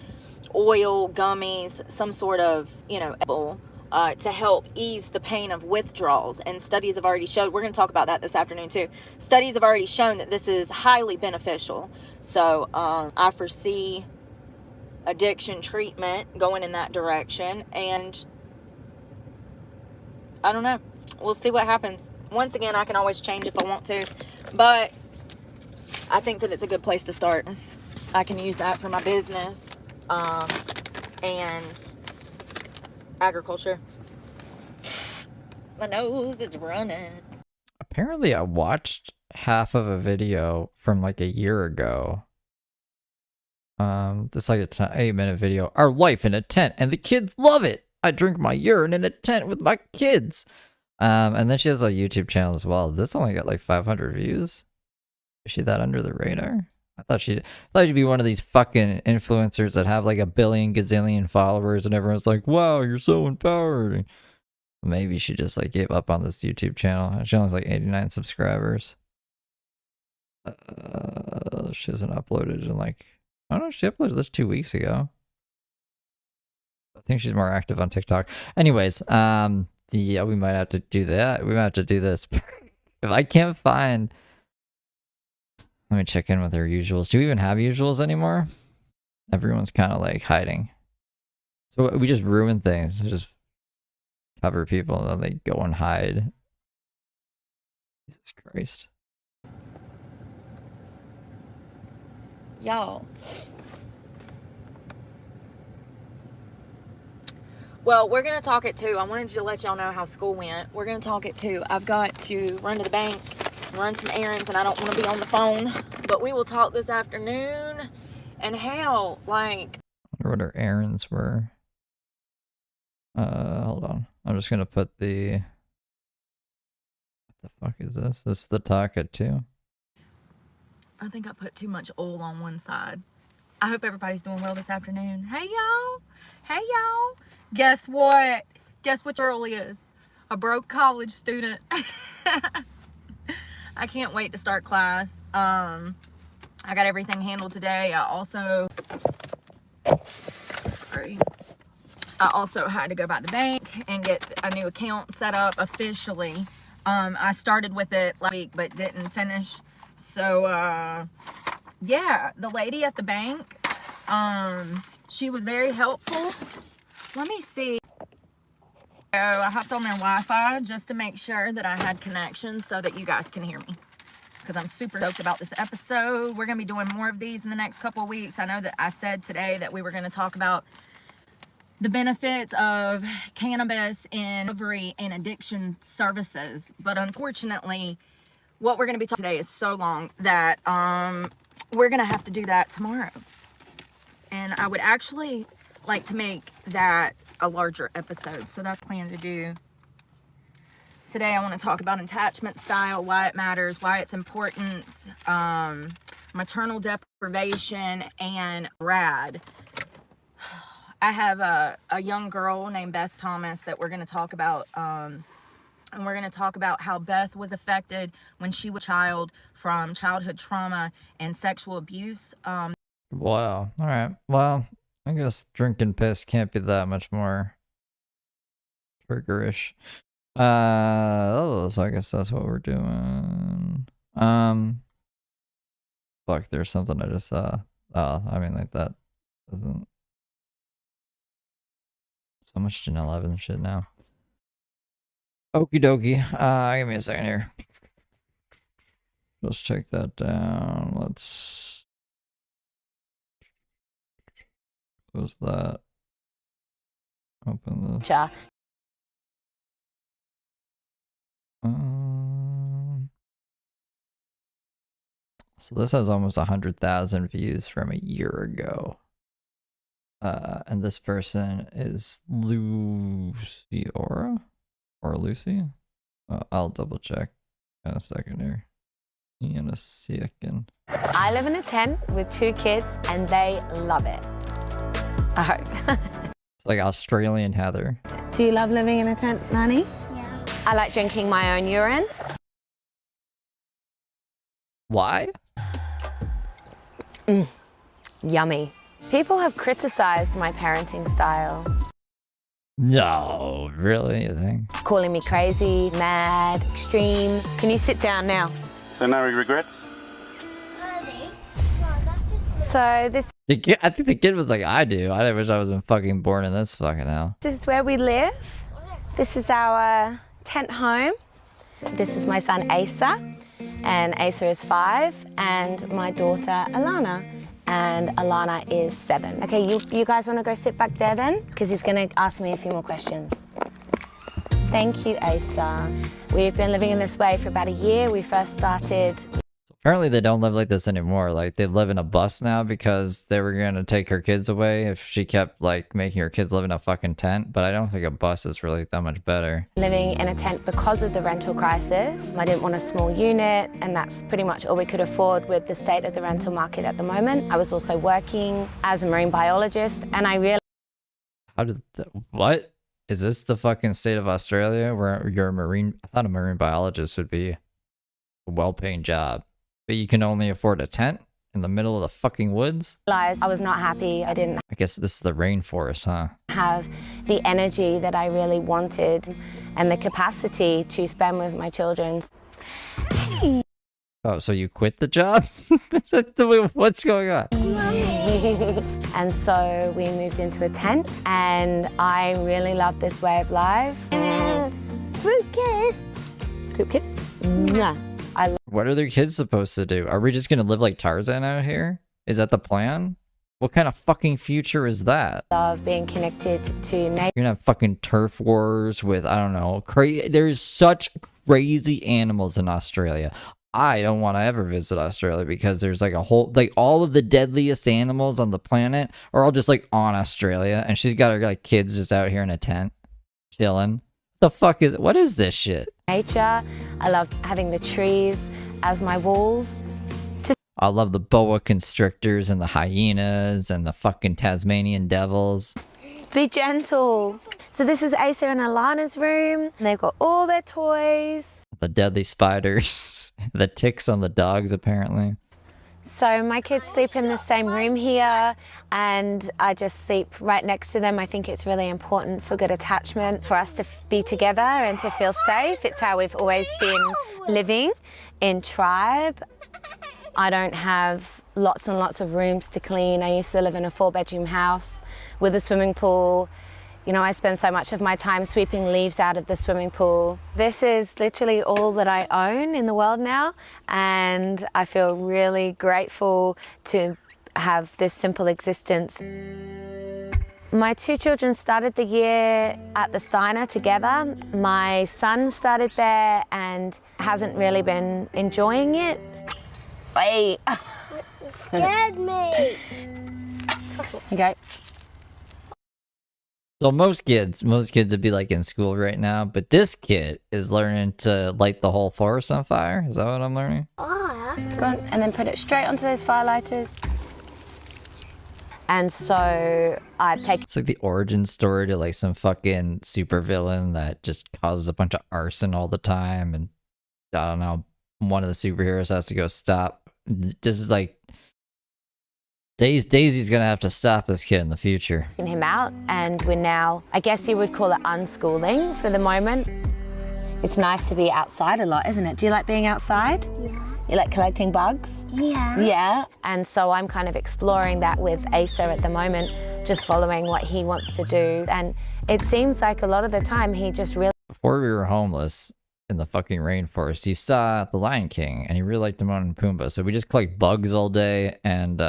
oil, gummies, some sort of, to help ease the pain of withdrawals. And studies have already showed, we're going to talk about that this afternoon too. Studies have already shown that this is highly beneficial. So I foresee addiction treatment going in that direction. And I don't know. We'll see what happens. Once again, I can always change if I want to. But I think that it's a good place to start. I can use that for my business and agriculture. My nose is running. Apparently, I watched half of a video from like a year ago. It's like a 8-minute video. Our life in a tent, and the kids love it. I drink my urine in a tent with my kids. And then she has a YouTube channel as well. This only got like 500 views. Is she that under the radar? I thought she'd be one of these fucking influencers that have like a billion gazillion followers, and everyone's like, "Wow, you're so empowered." Maybe she just like gave up on this YouTube channel. She only has like 89 subscribers. She hasn't uploaded in like, I don't know. She uploaded this 2 weeks ago. I think she's more active on TikTok. Anyways, yeah, we might have to do that. We might have to do this. If I can't find, let me check in with her usuals. Do we even have usuals anymore? Everyone's kind of like hiding. So we just ruin things. Just cover people and then they go and hide. Jesus Christ. Y'all. Well, we're going to talk it too. I wanted to let y'all know how school went. We're going to talk it too. I've got to run to the bank, run some errands, and I don't want to be on the phone. But we will talk this afternoon. And hell, like... I wonder what her errands were. Hold on. I'm just going to put the... What the fuck is this? This is the taco too. I think I put too much oil on one side. I hope everybody's doing well this afternoon. Hey, y'all. Hey, y'all. Guess what? Guess what early is? A broke college student. I can't wait to start class. I got everything handled today. I also had to go by the bank and get a new account set up officially. I started with it last week but didn't finish. So, yeah, the lady at the bank, she was very helpful. Let me see. So I hopped on their Wi-Fi just to make sure that I had connection so that you guys can hear me. Because I'm super stoked about this episode. We're going to be doing more of these in the next couple of weeks. I know that I said today that we were going to talk about the benefits of cannabis in recovery and addiction services. But unfortunately, what we're going to be talking today is so long that we're going to have to do that tomorrow. And I would actually like to make that a larger episode. So that's planned to do. Today I want to talk about attachment style, why it matters, why it's important, maternal deprivation, and RAD. I have a young girl named Beth Thomas that we're going to talk about. And we're going to talk about how Beth was affected when she was a child from childhood trauma and sexual abuse. Wow. All right. Well, I guess drinking piss can't be that much more triggerish. So I guess that's what we're doing. Fuck, there's something I just saw. Oh, I mean, like that doesn't. So much Janelle Evans shit now. Okie dokie. Give me a second here. Let's check that down. Let's close that. Open this. So this has almost 100,000 views from a year ago. And this person is Lucy or Lucy. I'll double check in a second here. In a second. I live in a tent with 2 kids and they love it. I hope. It's like Australian Heather. Do you love living in a tent, Nani? Yeah. I like drinking my own urine. Why? Yummy. People have criticized my parenting style, No, really? You think? calling me crazy, mad, extreme. Can you sit down now? So no regrets? So this I think the kid was like, I do. I wish I wasn't fucking born in this fucking hell. is where we live. This is our tent home. This is my son Asa, and Asa is 5, and my daughter Alana. And Alana is 7. Okay, you guys want to go sit back there then? Because he's going to ask me a few more questions. Thank you, Asa. We've been living in this way for about a year. We first started. Apparently they don't live like this anymore. Like they live in a bus now because they were gonna take her kids away if she kept like making her kids live in a fucking tent. But I don't think a bus is really that much better. Living in a tent because of the rental crisis. I didn't want a small unit, and that's pretty much all we could afford with the state of the rental market at the moment. I was also working as a marine biologist, and I realized. What? Is this the fucking state of Australia where you're a marine? I thought a marine biologist would be a well-paying job. But you can only afford a tent in the middle of the fucking woods? I was not happy. I didn't I guess this is the rainforest, huh? have the energy that I really wanted and the capacity to spend with my children. Oh, so you quit the job? What's going on? And so we moved into a tent, and I really love this way of life. Fruit kiss. Group kiss. Mwah. I What are their kids supposed to do? Are we just gonna live like Tarzan out here? Is that the plan? What kind of fucking future is that? love being connected to nature. You're gonna have fucking turf wars with, I don't know, there's such crazy animals in Australia. I don't want to ever visit Australia because there's like a whole, like all of the deadliest animals on the planet are all just like on Australia, and she's got her like kids just out here in a tent, chilling. What is this shit? I love having the trees as my walls. I love the boa constrictors and the hyenas and the fucking Tasmanian devils. Be gentle. So this is Asa and Alana's room. And they've got all their toys. The deadly spiders. The ticks on the dogs, apparently. So my kids sleep in the same room here, and I just sleep right next to them. I think it's really important for good attachment, for us to be together and to feel safe. It's how we've always been living in tribe. I don't have lots and lots of rooms to clean. I used to live in a 4-bedroom house with a swimming pool. You know, I spend so much of my time sweeping leaves out of the swimming pool. This is literally all that I own in the world now, and I feel really grateful to have this simple existence. My 2 children started the year at the Steiner together. My son started there and hasn't really been enjoying it. Wait. Scared me. Okay. So most kids would be like in school right now, but this kid is learning to light the whole forest on fire. Is that what I'm learning? Oh, Go on, and then put it straight onto those firelighters. And so I've taken. It's like the origin story to like some fucking supervillain that just causes a bunch of arson all the time, and I don't know, one of the superheroes has to go stop. This is like Daisy's gonna have to stop this kid in the future. Him out, and we're now, I guess you would call it unschooling for the moment. It's nice to be outside a lot, isn't it? Do you like being outside? yeah. You like collecting bugs? Yeah. Yeah. And so I'm kind of exploring that with Asa at the moment, just following what he wants to do. And it seems like a lot of the time he just really. Before we were homeless in the fucking rainforest, he saw The Lion King and he really liked Timon and Pumbaa. So we just collect bugs all day and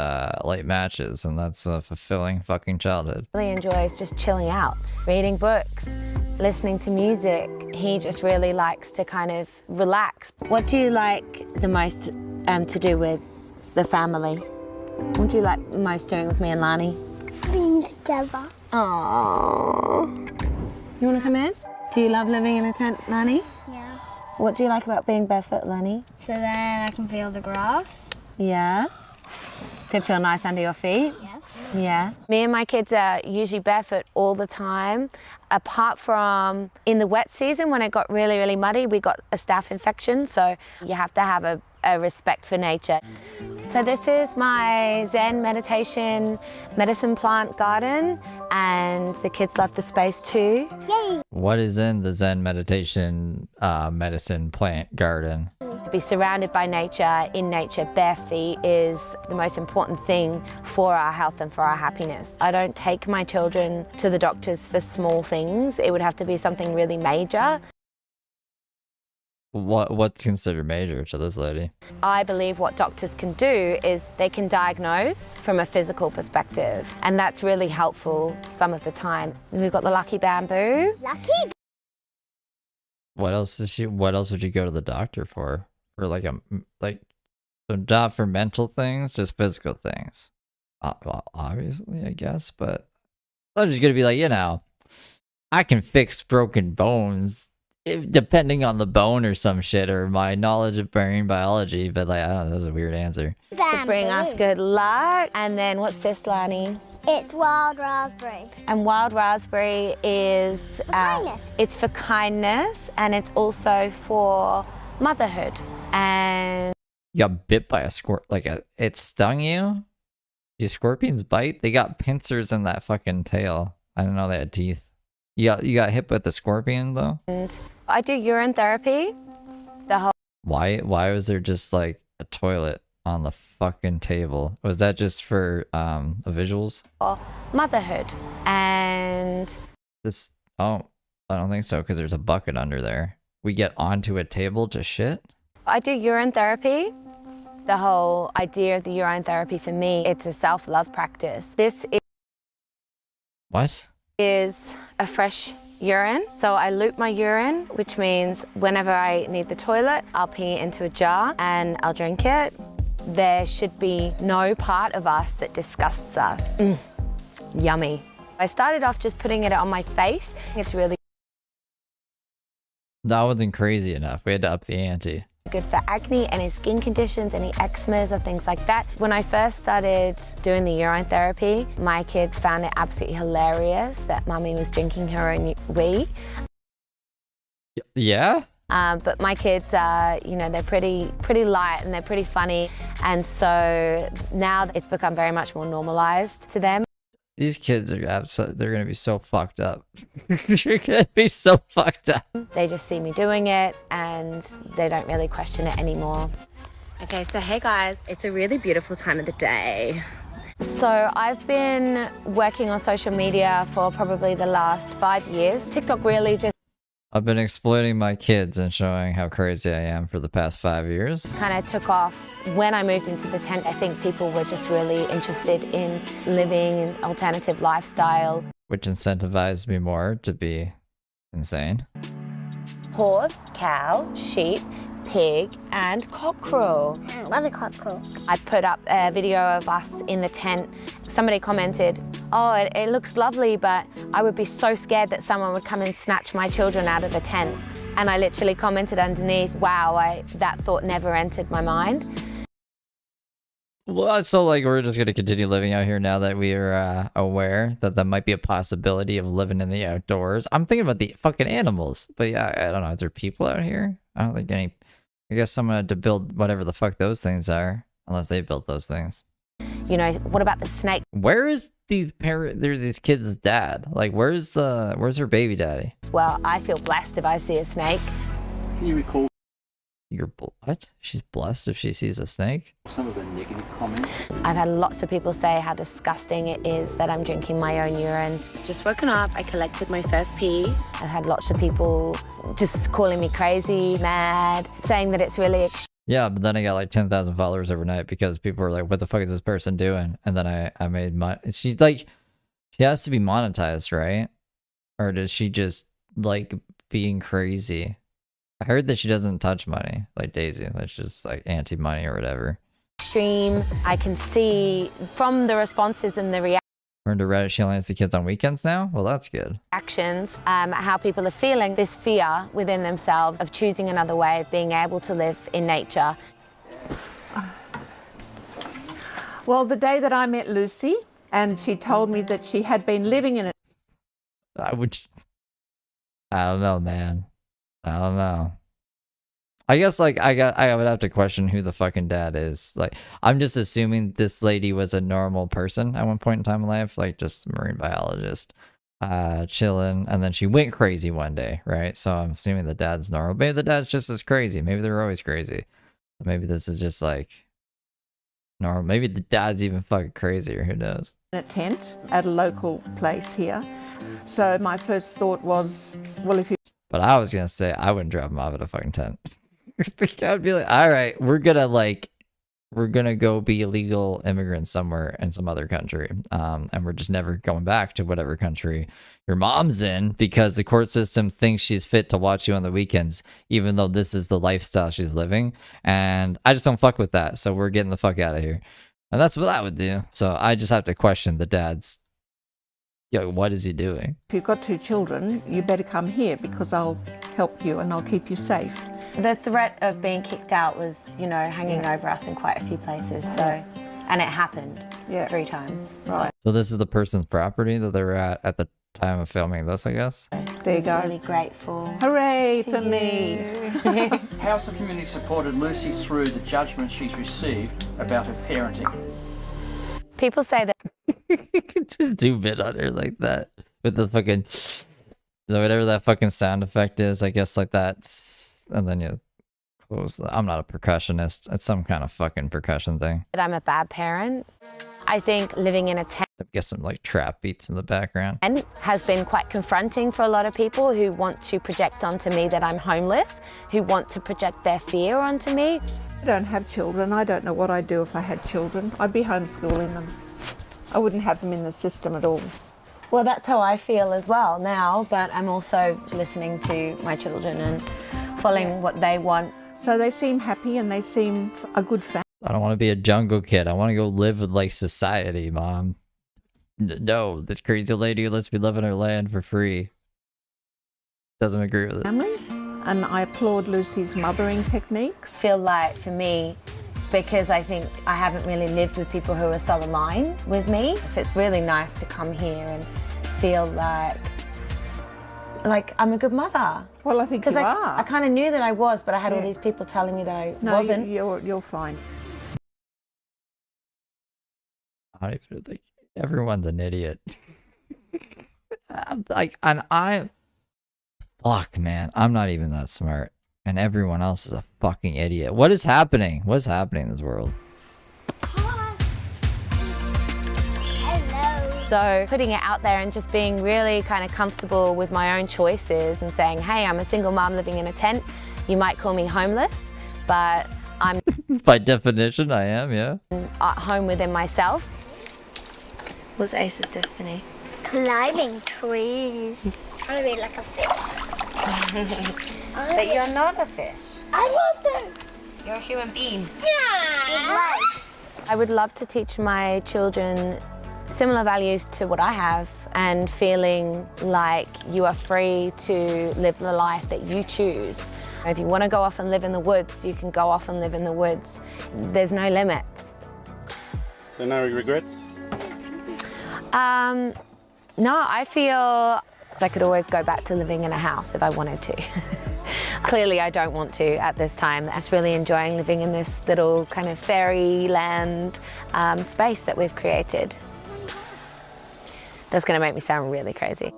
light matches, and that's a fulfilling fucking childhood. Really enjoys just chilling out, reading books, listening to music. He just really likes to kind of relax. What do you like the most to do with the family? What do you like most doing with me and Lani? Playing together. Aww. You want to come in? Do you love living in a tent, Lani? Yeah. What do you like about being barefoot, Lani? So then I can feel the grass. Yeah. To feel nice under your feet? Yes. Yeah. Me and my kids are usually barefoot all the time. Apart from in the wet season when it got really, really muddy, we got a staph infection. So you have to have a respect for nature. So this is my Zen meditation medicine plant garden, and the kids love the space too. Yay! What is in the Zen meditation medicine plant garden? To be surrounded by nature, in nature, bare feet is the most important thing for our health and for our happiness. I don't take my children to the doctors for small things. It would have to be something really major. What's considered major to this lady? I believe what doctors can do is they can diagnose from a physical perspective, and that's really helpful some of the time. We've got the lucky bamboo. Lucky. What else would you go to the doctor for? For so not for mental things, just physical things. Well, obviously, I guess, but I'm just gonna be like, I can fix broken bones. Depending on the bone or some shit, or my knowledge of marine biology, but I don't know, that's a weird answer. To bring us good luck. And then what's this, Lani? It's wild raspberry. And wild raspberry is kindness. It's for kindness, and it's also for motherhood. And You got bit by a it stung you? Do scorpions bite? They got pincers in that fucking tail. I didn't know they had teeth. You got hit with a scorpion though? And I do urine therapy. Why was there just like a toilet on the fucking table? Was that just for visuals? Motherhood. And I don't think so, because there's a bucket under there. We get onto a table to shit? I do urine therapy. The whole idea of the urine therapy for me, it's a self-love practice. This What? is a fresh urine. So I loop my urine, which means whenever I need the toilet, I'll pee it into a jar and I'll drink it. There should be no part of us that disgusts us. Yummy. I started off just putting it on my face. It's really That wasn't crazy enough. We had to up the ante. good for acne, any skin conditions, any eczemas or things like that. When I first started doing the urine therapy, my kids found it absolutely hilarious that Mummy was drinking her own wee. Yeah? But my kids are, they're pretty light and they're pretty funny. And so now it's become very much more normalized to them. These kids are they're gonna be so fucked up. You're gonna be so fucked up. They just see me doing it and they don't really question it anymore. Okay, so hey guys, it's a really beautiful time of the day. So I've been working on social media for probably the last 5 years. TikTok really just I've been exploiting my kids and showing how crazy I am for the past 5 years. kind of took off. When I moved into the tent, I think people were just really interested in living an alternative lifestyle. Which incentivized me more to be insane. Horse, cow, sheep, pig, and cockerel. What a cockerel. I put up a video of us in the tent. Somebody commented, oh, it looks lovely, but I would be so scared that someone would come and snatch my children out of the tent. And I literally commented underneath, wow, that thought never entered my mind. Well, so we're just gonna continue living out here now that we are aware that there might be a possibility of living in the outdoors. I'm thinking about the fucking animals, but yeah, I don't know. Is there people out here? I don't think any. I guess someone had to build whatever the fuck those things are, unless they built those things. What about the snake? Where is these kids' dad? Where's her baby daddy? Well, I feel blessed if I see a snake. Can you recall What? She's blessed if she sees a snake? some of the negative comments? I've had lots of people say how disgusting it is that I'm drinking my own urine. Just woken up, I collected my first pee. I've had lots of people just calling me crazy, mad, saying that it's really Yeah, but then I got 10,000 followers overnight because people were like, what the fuck is this person doing? And then I made money. She's she has to be monetized, right? Or does she just being crazy? I heard that she doesn't touch money like Daisy. That's just anti-money or whatever. extreme. I can see from the responses and the reactions According to Reddit, she only has the kids on weekends now? Well, that's good. Actions, how people are feeling this fear within themselves of choosing another way of being able to live in nature. Well, the day that I met Lucy and she told me that she had been living in a I don't know, man. I don't know. I guess like I would have to question who the fucking dad is. Like I'm just assuming this lady was a normal person at one point in time in life, like just marine biologist, chilling, and then she went crazy one day, right? So I'm assuming the dad's normal. Maybe the dad's just as crazy. Maybe they're always crazy. Maybe this is just like normal. Maybe the dad's even fucking crazier. Who knows? tent at a local place here. So my first thought was, well, if you... But I was gonna say I wouldn't drop him off at a fucking tent. I'd be like, all right, we're gonna go be illegal immigrants somewhere in some other country, and we're just never going back to whatever country your mom's in because the court system thinks she's fit to watch you on the weekends, even though this is the lifestyle she's living. And I just don't fuck with that, so we're getting the fuck out of here. And that's what I would do. So I just have to question the dad's. Yo, what is he doing? If you've got 2 children, you better come here because I'll help you and I'll keep you safe. The threat of being kicked out was, you know, hanging over us in quite a few places. So, and it happened 3 times. Right. So this is the person's property that they were at the time of filming this, I guess. There you go. Really grateful. Hooray for me. How's the community supported Lucy through the judgment she's received about her parenting? People say that Just zoom in on her like that with the fucking whatever that fucking sound effect is, I guess, like that, and then you close. I'm not a percussionist. It's some kind of fucking percussion thing. I'm a bad parent. I think living in a tent I guess some like trap beats in the background. has been quite confronting for a lot of people who want to project onto me that I'm homeless, who want to project their fear onto me. I don't have children. I don't know what I'd do if I had children. I'd be homeschooling them. I wouldn't have them in the system at all. Well, that's how I feel as well now, but I'm also listening to my children and following what they want. So they seem happy and they seem a good family. I don't want to be a jungle kid. I want to go live with like society, Mom. No, this crazy lady who lets me live in her land for free doesn't agree with it. And I applaud Lucy's mothering techniques. Feel like for me, because I think I haven't really lived with people who are so aligned with me. So it's really nice to come here and feel like I'm a good mother. Well, I think you are. I kind of knew that I was, but I had all these people telling me that I wasn't. You're fine. I don't even think everyone's an idiot. Fuck, man, I'm not even that smart. And everyone else is a fucking idiot. What is happening? What's happening in this world? Hello. So putting it out there and just being really kind of comfortable with my own choices and saying, hey, I'm a single mom living in a tent. You might call me homeless, but I'm By definition, I am, yeah. at home within myself. What's Ace's destiny? Climbing trees. I want to be like a fish. But you're not a fish. I want to. You're a human being. Yeah. I would love to teach my children similar values to what I have and feeling like you are free to live the life that you choose. If you want to go off and live in the woods, you can go off and live in the woods. There's no limits. So no regrets? No, I feel I could always go back to living in a house if I wanted to. Clearly I don't want to at this time. I'm just really enjoying living in this little kind of fairyland space that we've created. That's going to make me sound really crazy.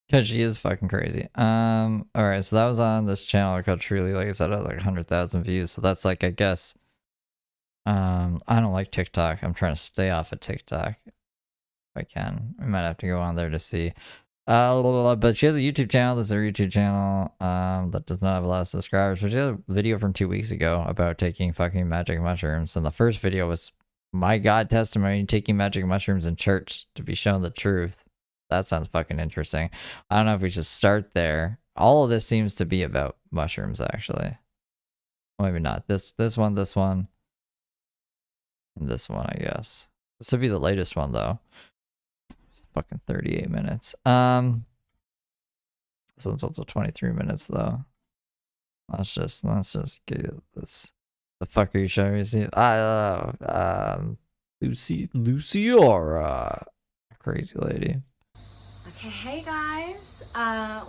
Because she is fucking crazy. Alright, so that was on this channel called Truly. Like I said, it had like 100,000 views. So that's like, I guess, I don't like TikTok. I'm trying to stay off of TikTok. If I can. I might have to go on there to see. But she has a YouTube channel. This is her YouTube channel that does not have a lot of subscribers. But she had a video from 2 weeks ago about taking fucking magic mushrooms. And the first video was, my God, testimony, taking magic mushrooms in church to be shown the truth. That sounds fucking interesting. I don't know if we should start there. All of this seems to be about mushrooms, actually. Well, maybe not. This one, and this one, I guess. This would be the latest one though. It's fucking 38 minutes. This one's also 23 minutes though. Let's just get this. The fuck are you showing me? Luciora. Crazy lady. Okay, hey guys,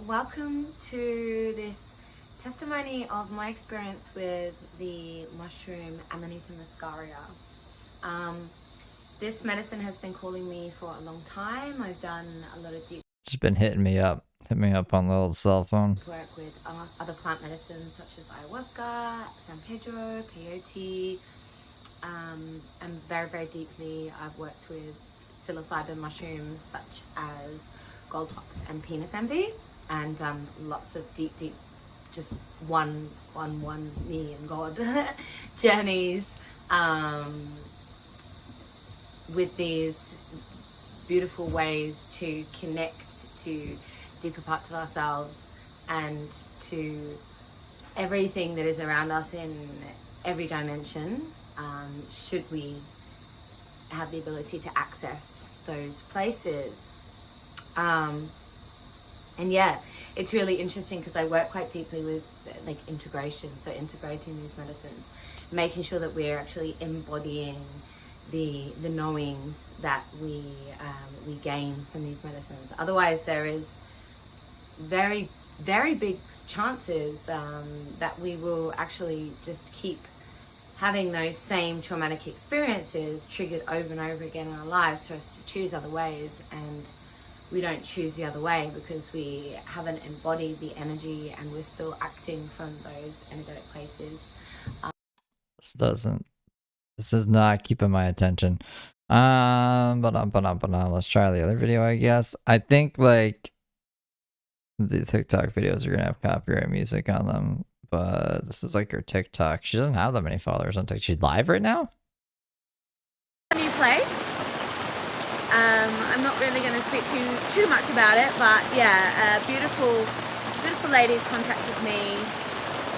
welcome to this testimony of my experience with the mushroom Amanita muscaria. This medicine has been calling me for a long time. I've done a lot of deep Just been hitting me up. Hit me up on the old cell phone. work with other plant medicines such as ayahuasca, San Pedro, peyote, and very, very deeply I've worked with psilocybin mushrooms such as goldtox and penis envy, and lots of deep, just one me and God journeys with these beautiful ways to connect to deeper parts of ourselves and to everything that is around us in every dimension, should we have the ability to access those places. And yeah, it's really interesting because I work quite deeply with like integration, so integrating these medicines, making sure that we're actually embodying the knowings that we gain from these medicines. Otherwise, there is very, very big chances that we will actually just keep having those same traumatic experiences triggered over and over again in our lives for us to choose other ways, and we don't choose the other way because we haven't embodied the energy and we're still acting from those energetic places. This is not keeping my attention. But let's try the other video, I guess. I think like the TikTok videos are gonna have copyright music on them, but this is like her TikTok. She doesn't have that many followers on TikTok. She's live right now? New place. I'm not really going to speak too much about it, but yeah, beautiful ladies contacted me,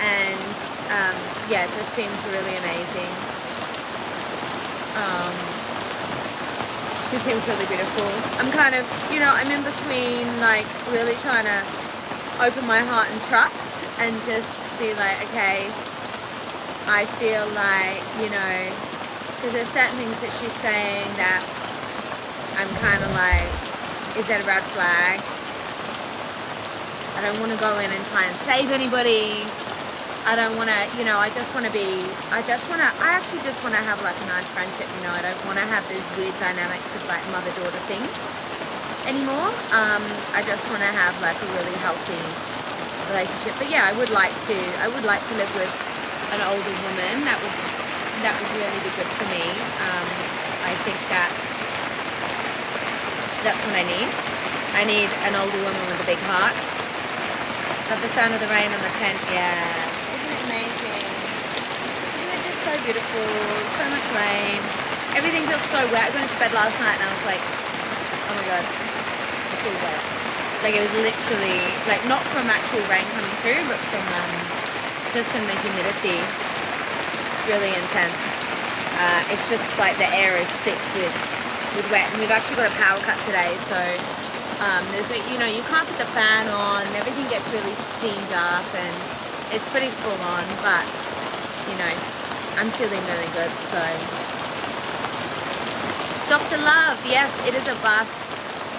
and yeah, it just seems really amazing. She seems really beautiful. I'm kind of, I'm in between like really trying to open my heart and trust and just be like, okay, I feel like, because there's certain things that she's saying that I'm kind of like, is that a red flag? I don't want to go in and try and save anybody. I don't want to, I actually just want to have like a nice friendship, I don't want to have these weird dynamics of like mother-daughter thing anymore. I just want to have like a really healthy relationship. But yeah, I would like to live with an older woman. That would really be good for me. I think that's what I need. I need an older woman with a big heart. Love the sound of the rain on the tent. Yeah. Amazing. Isn't it just so beautiful? So much rain. Everything feels so wet. I went to bed last night and I was like, oh my god, it's all wet. Like it was literally, like not from actual rain coming through, but from just from the humidity. Really intense. It's just like the air is thick with wet, and we've actually got a power cut today, so there's you can't put the fan on, and everything gets really steamed up, and it's pretty full on, but I'm feeling really good. So Dr. Love, yes, it is a bus,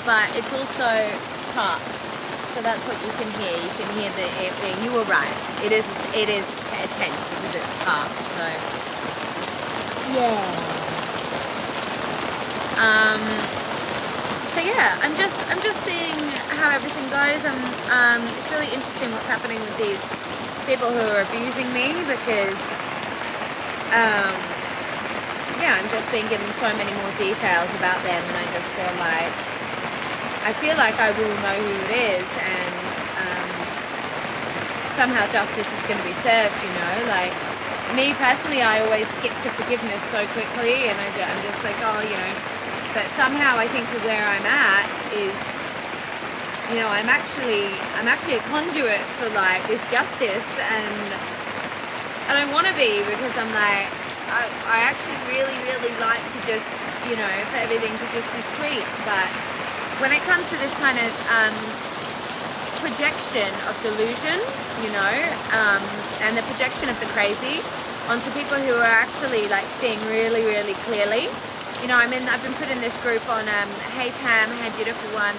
but it's also top, so that's what you can hear. You can hear the airplane. You were right, it is a tent because it's top. So yeah. So yeah, I'm just seeing how everything goes. It's really interesting what's happening with these people who are abusing me, because yeah, I'm just being given so many more details about them, and I feel like I will know who it is, and somehow justice is going to be served. Like me personally, I always skip to forgiveness so quickly, and I'm just like, oh, but somehow I think that where I'm at is, I'm actually a conduit for like this justice, and I don't want to be, because I'm like, I actually really, really like to just, you know, for everything to just be sweet. But when it comes to this kind of projection of delusion, you know, and the projection of the crazy onto people who are actually like seeing really, really clearly. You know, I've been put in this group on, Hey Tam, Hey Beautiful One.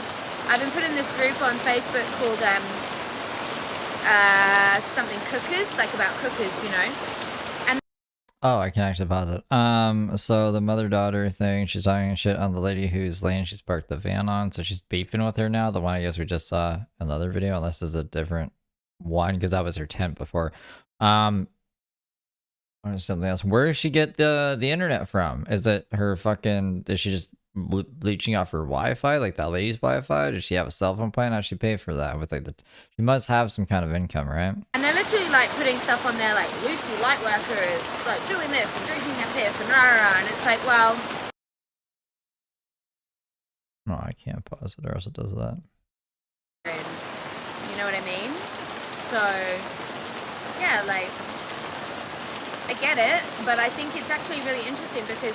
I've been put in this group on Facebook called something cookers, like about cookers, you know. Oh, I can actually pause it. So the mother-daughter thing, she's talking shit on the lady whose lane she's parked the van on, so she's beefing with her now. The one I guess we just saw in the other video, unless it's a different one, because that was her tent before. Or something else. Where does she get the internet from? Is it her fucking? Is she just bleaching off her Wi-Fi, like that lady's Wi-Fi? Does she have a cell phone plan? How does she pay for that? With like she must have some kind of income, right? And they're literally like putting stuff on there, like Lucy Lightworker is like doing this and drinking her piss and rah rah, and it's like, well, No, I can't pause it, or else it does that. you know what I mean? So yeah, like, I get it, but I think it's actually really interesting because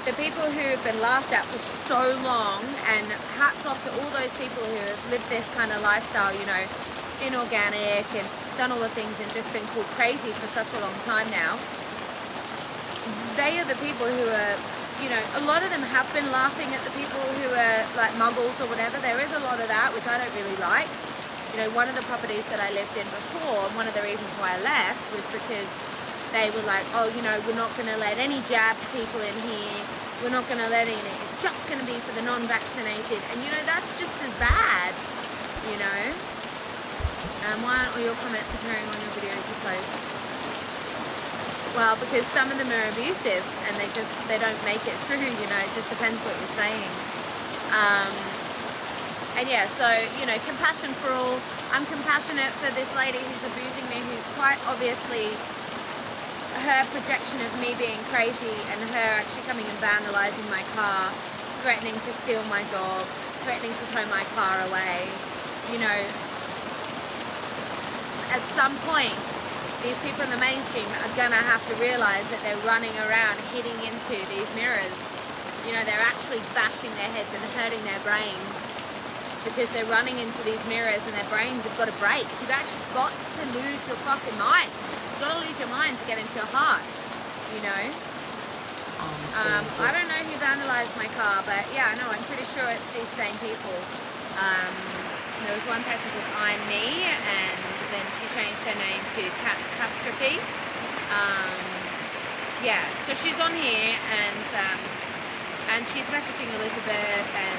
the people who have been laughed at for so long, and hats off to all those people who have lived this kind of lifestyle, you know, inorganic and done all the things and just been called crazy for such a long time now. They are the people who are, you know, a lot of them have been laughing at the people who are like muggles or whatever. There is a lot of that, which I don't really like. You know, one of the properties that I lived in before, and one of the reasons why I left was because they were like, oh, you know, we're not going to let any jabbed people in here. We're not going to let any, it's just going to be for the non-vaccinated. And, you know, that's just as bad, you know. Why aren't all your comments appearing on your videos you post? Well, because some of them are abusive and they don't make it through, you know. It just depends what you're saying. And yeah, so, you know, compassion for all. I'm compassionate for this lady who's abusing me, who's quite obviously her projection of me being crazy, and her actually coming and vandalizing my car, threatening to steal my dog, threatening to tow my car away. You know, at some point, these people in the mainstream are gonna have to realize that they're running around hitting into these mirrors. You know, they're actually bashing their heads and hurting their brains because they're running into these mirrors and their brains have got to break. You've actually got to lose your fucking mind. You've got to lose your mind to get into your heart, you know. I don't know who vandalized my car, but yeah, no, I'm pretty sure it's these same people. There was one person called I'm Me, and then she changed her name to Catastrophe. Yeah, so she's on here, and she's messaging Elizabeth, and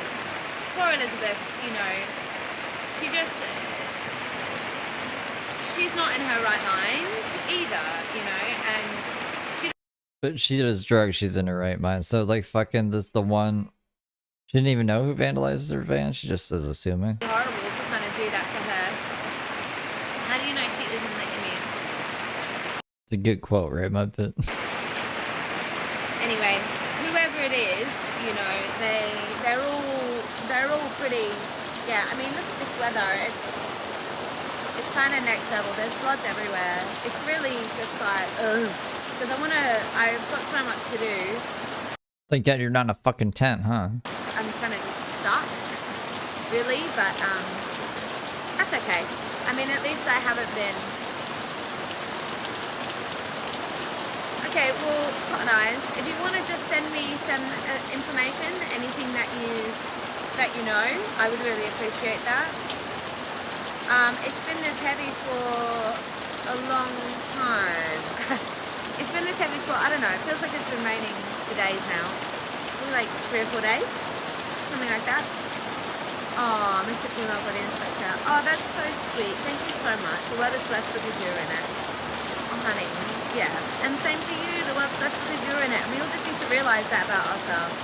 poor Elizabeth, you know, she's not in her right mind either, you know, and But she does drugs, she's in her right mind. So like fucking this the one, she didn't even know who vandalizes her van, she just is assuming. it's horrible to kind of do that to her. How do you know she isn't letting me in? It's a good quote, right, Mudpit? Anyway, whoever it is, you know, they're all pretty, yeah, I mean, look at this weather, it's kind of next level, there's floods everywhere. It's really just like, ugh, because I've got so much to do. Thank God you're not in a fucking tent, huh? I'm kind of just stuck, really, but that's okay. I mean, at least I haven't been. Okay, well, Cotton Eyes, if you want to just send me some information, anything that you know, I would really appreciate that. It's been this heavy for a long time. It's been this heavy for, I don't know, it feels like it's been raining for days now. Like 3 or 4 days, something like that. Oh, Mr. Female Body Inspector. Oh, that's so sweet. Thank you so much. The weather's blessed because you're in it. Oh, honey. Yeah. And same to you. The weather's blessed because you're in it. And we all just need to realise that about ourselves.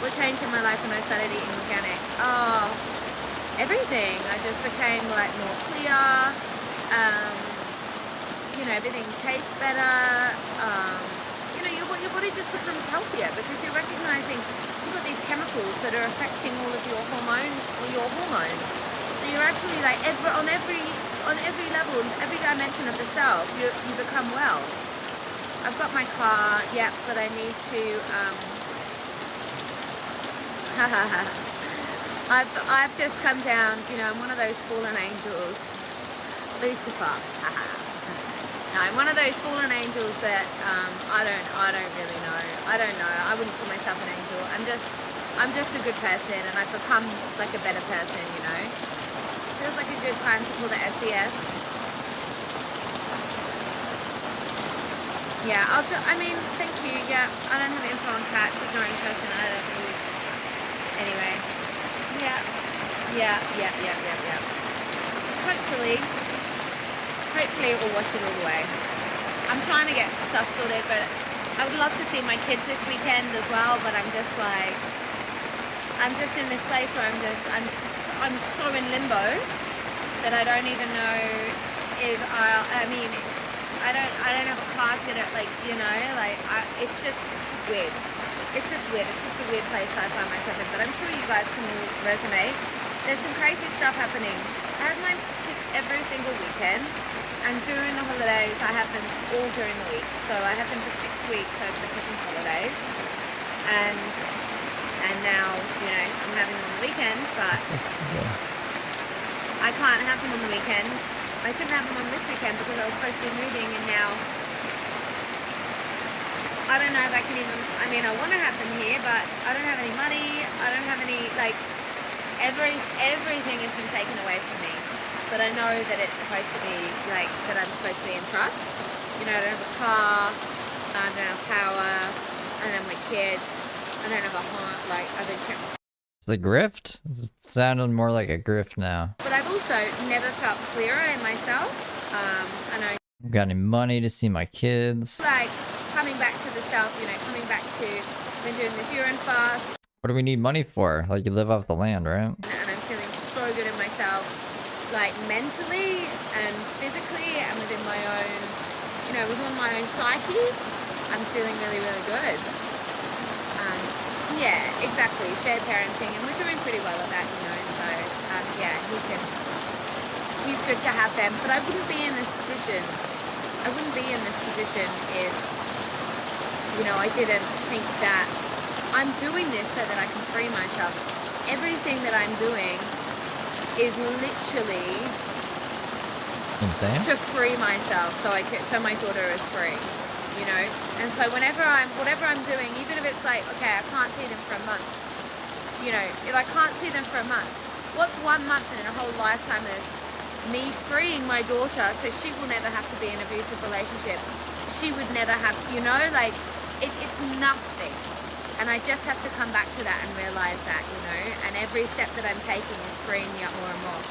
What changed in my life when I started eating organic? Oh, everything. I just became like more clear. You know, everything tastes better. You know, your body just becomes healthier because you're recognizing you've got these chemicals that are affecting all of your hormones. So you're actually like on on every level, every dimension of the self, you become well. I've got my car, yep, but I need to, I've just come down, you know, I'm one of those fallen angels. Lucifer. No, I'm one of those fallen angels that I don't really know. I don't know. I wouldn't call myself an angel. I'm just a good person, and I've become like a better person, you know. Feels like a good time to call the SES. Yeah, I mean, thank you. Yeah, I don't have info on Kat. She's not in person. I don't think. Anyway. Yeah. Hopefully it will wash it all away. I'm trying to get stuff sorted, but I would love to see my kids this weekend as well, but I'm just like, I'm just in this place where I'm so in limbo that I don't even know if I mean, I don't have a car to get it, like, you know, like, it's just weird. It's just weird. It's just a weird place that I find myself in, but I'm sure you guys can all resonate. There's some crazy stuff happening. I have my kids every single weekend, and during the holidays, I have them all during the week. So I have them for 6 weeks over the Christmas holidays, and now, you know, I'm having them on the weekends, but I can't have them on the weekend. I couldn't have them on this weekend because I was supposed to be moving, and now I don't know if I can even, I mean, I want to have them here, but I don't have any money. I don't have any, like, everything has been taken away from me. But I know that it's supposed to be, like, that I'm supposed to be in trust. You know, I don't have a car, I don't have power, I don't have my kids, I don't have a home, like, I've been tricked. It's the grift? It's sounding more like a grift now. But I've also never felt clearer in myself. I know. Got any money to see my kids? Like, coming back to the self, you know, coming back to, been doing this urine fast. What do we need money for? Like, you live off the land, right? And I'm feeling so good in myself, like mentally and physically and within my own, you know, within my own psyche. I'm feeling really, really good. Yeah, exactly, shared parenting, and we're doing pretty well at that, you know, so, yeah, he's good to have them, but I wouldn't be in this position if, you know, I didn't think that I'm doing this so that I can free myself. Everything that I'm doing is literally Insane? to free myself, so my daughter is free, you know. And so whatever I'm doing, even if it's like, okay, I can't see them for a month, you know, if I can't see them for a month, what's 1 month in a whole lifetime of me freeing my daughter so she will never have to be in an abusive relationship? She would never have, you know, like, it's nothing. And I just have to come back to that and realize that, you know, and every step that I'm taking is freeing me up more and more.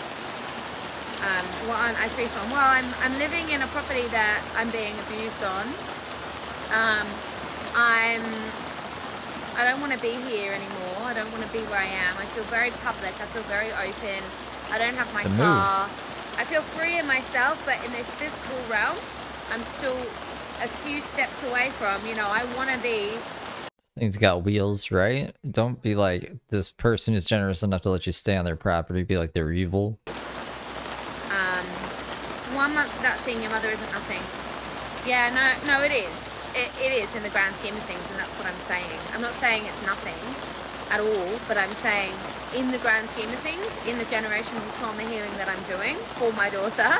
What I free from? Well, I'm living in a property that I'm being abused on. I don't want to be here anymore. I don't want to be where I am. I feel very public. I feel very open. I don't have my car. I feel free in myself, but in this physical realm, I'm still a few steps away from, you know, I want to be. Things got wheels, right? Don't be like this person who's generous enough to let you stay on their property. Be like they're evil. 1 month without seeing your mother isn't nothing. Yeah, no, it is. It is in the grand scheme of things, and that's what I'm saying. I'm not saying it's nothing at all, but I'm saying in the grand scheme of things, in the generational trauma healing that I'm doing for my daughter,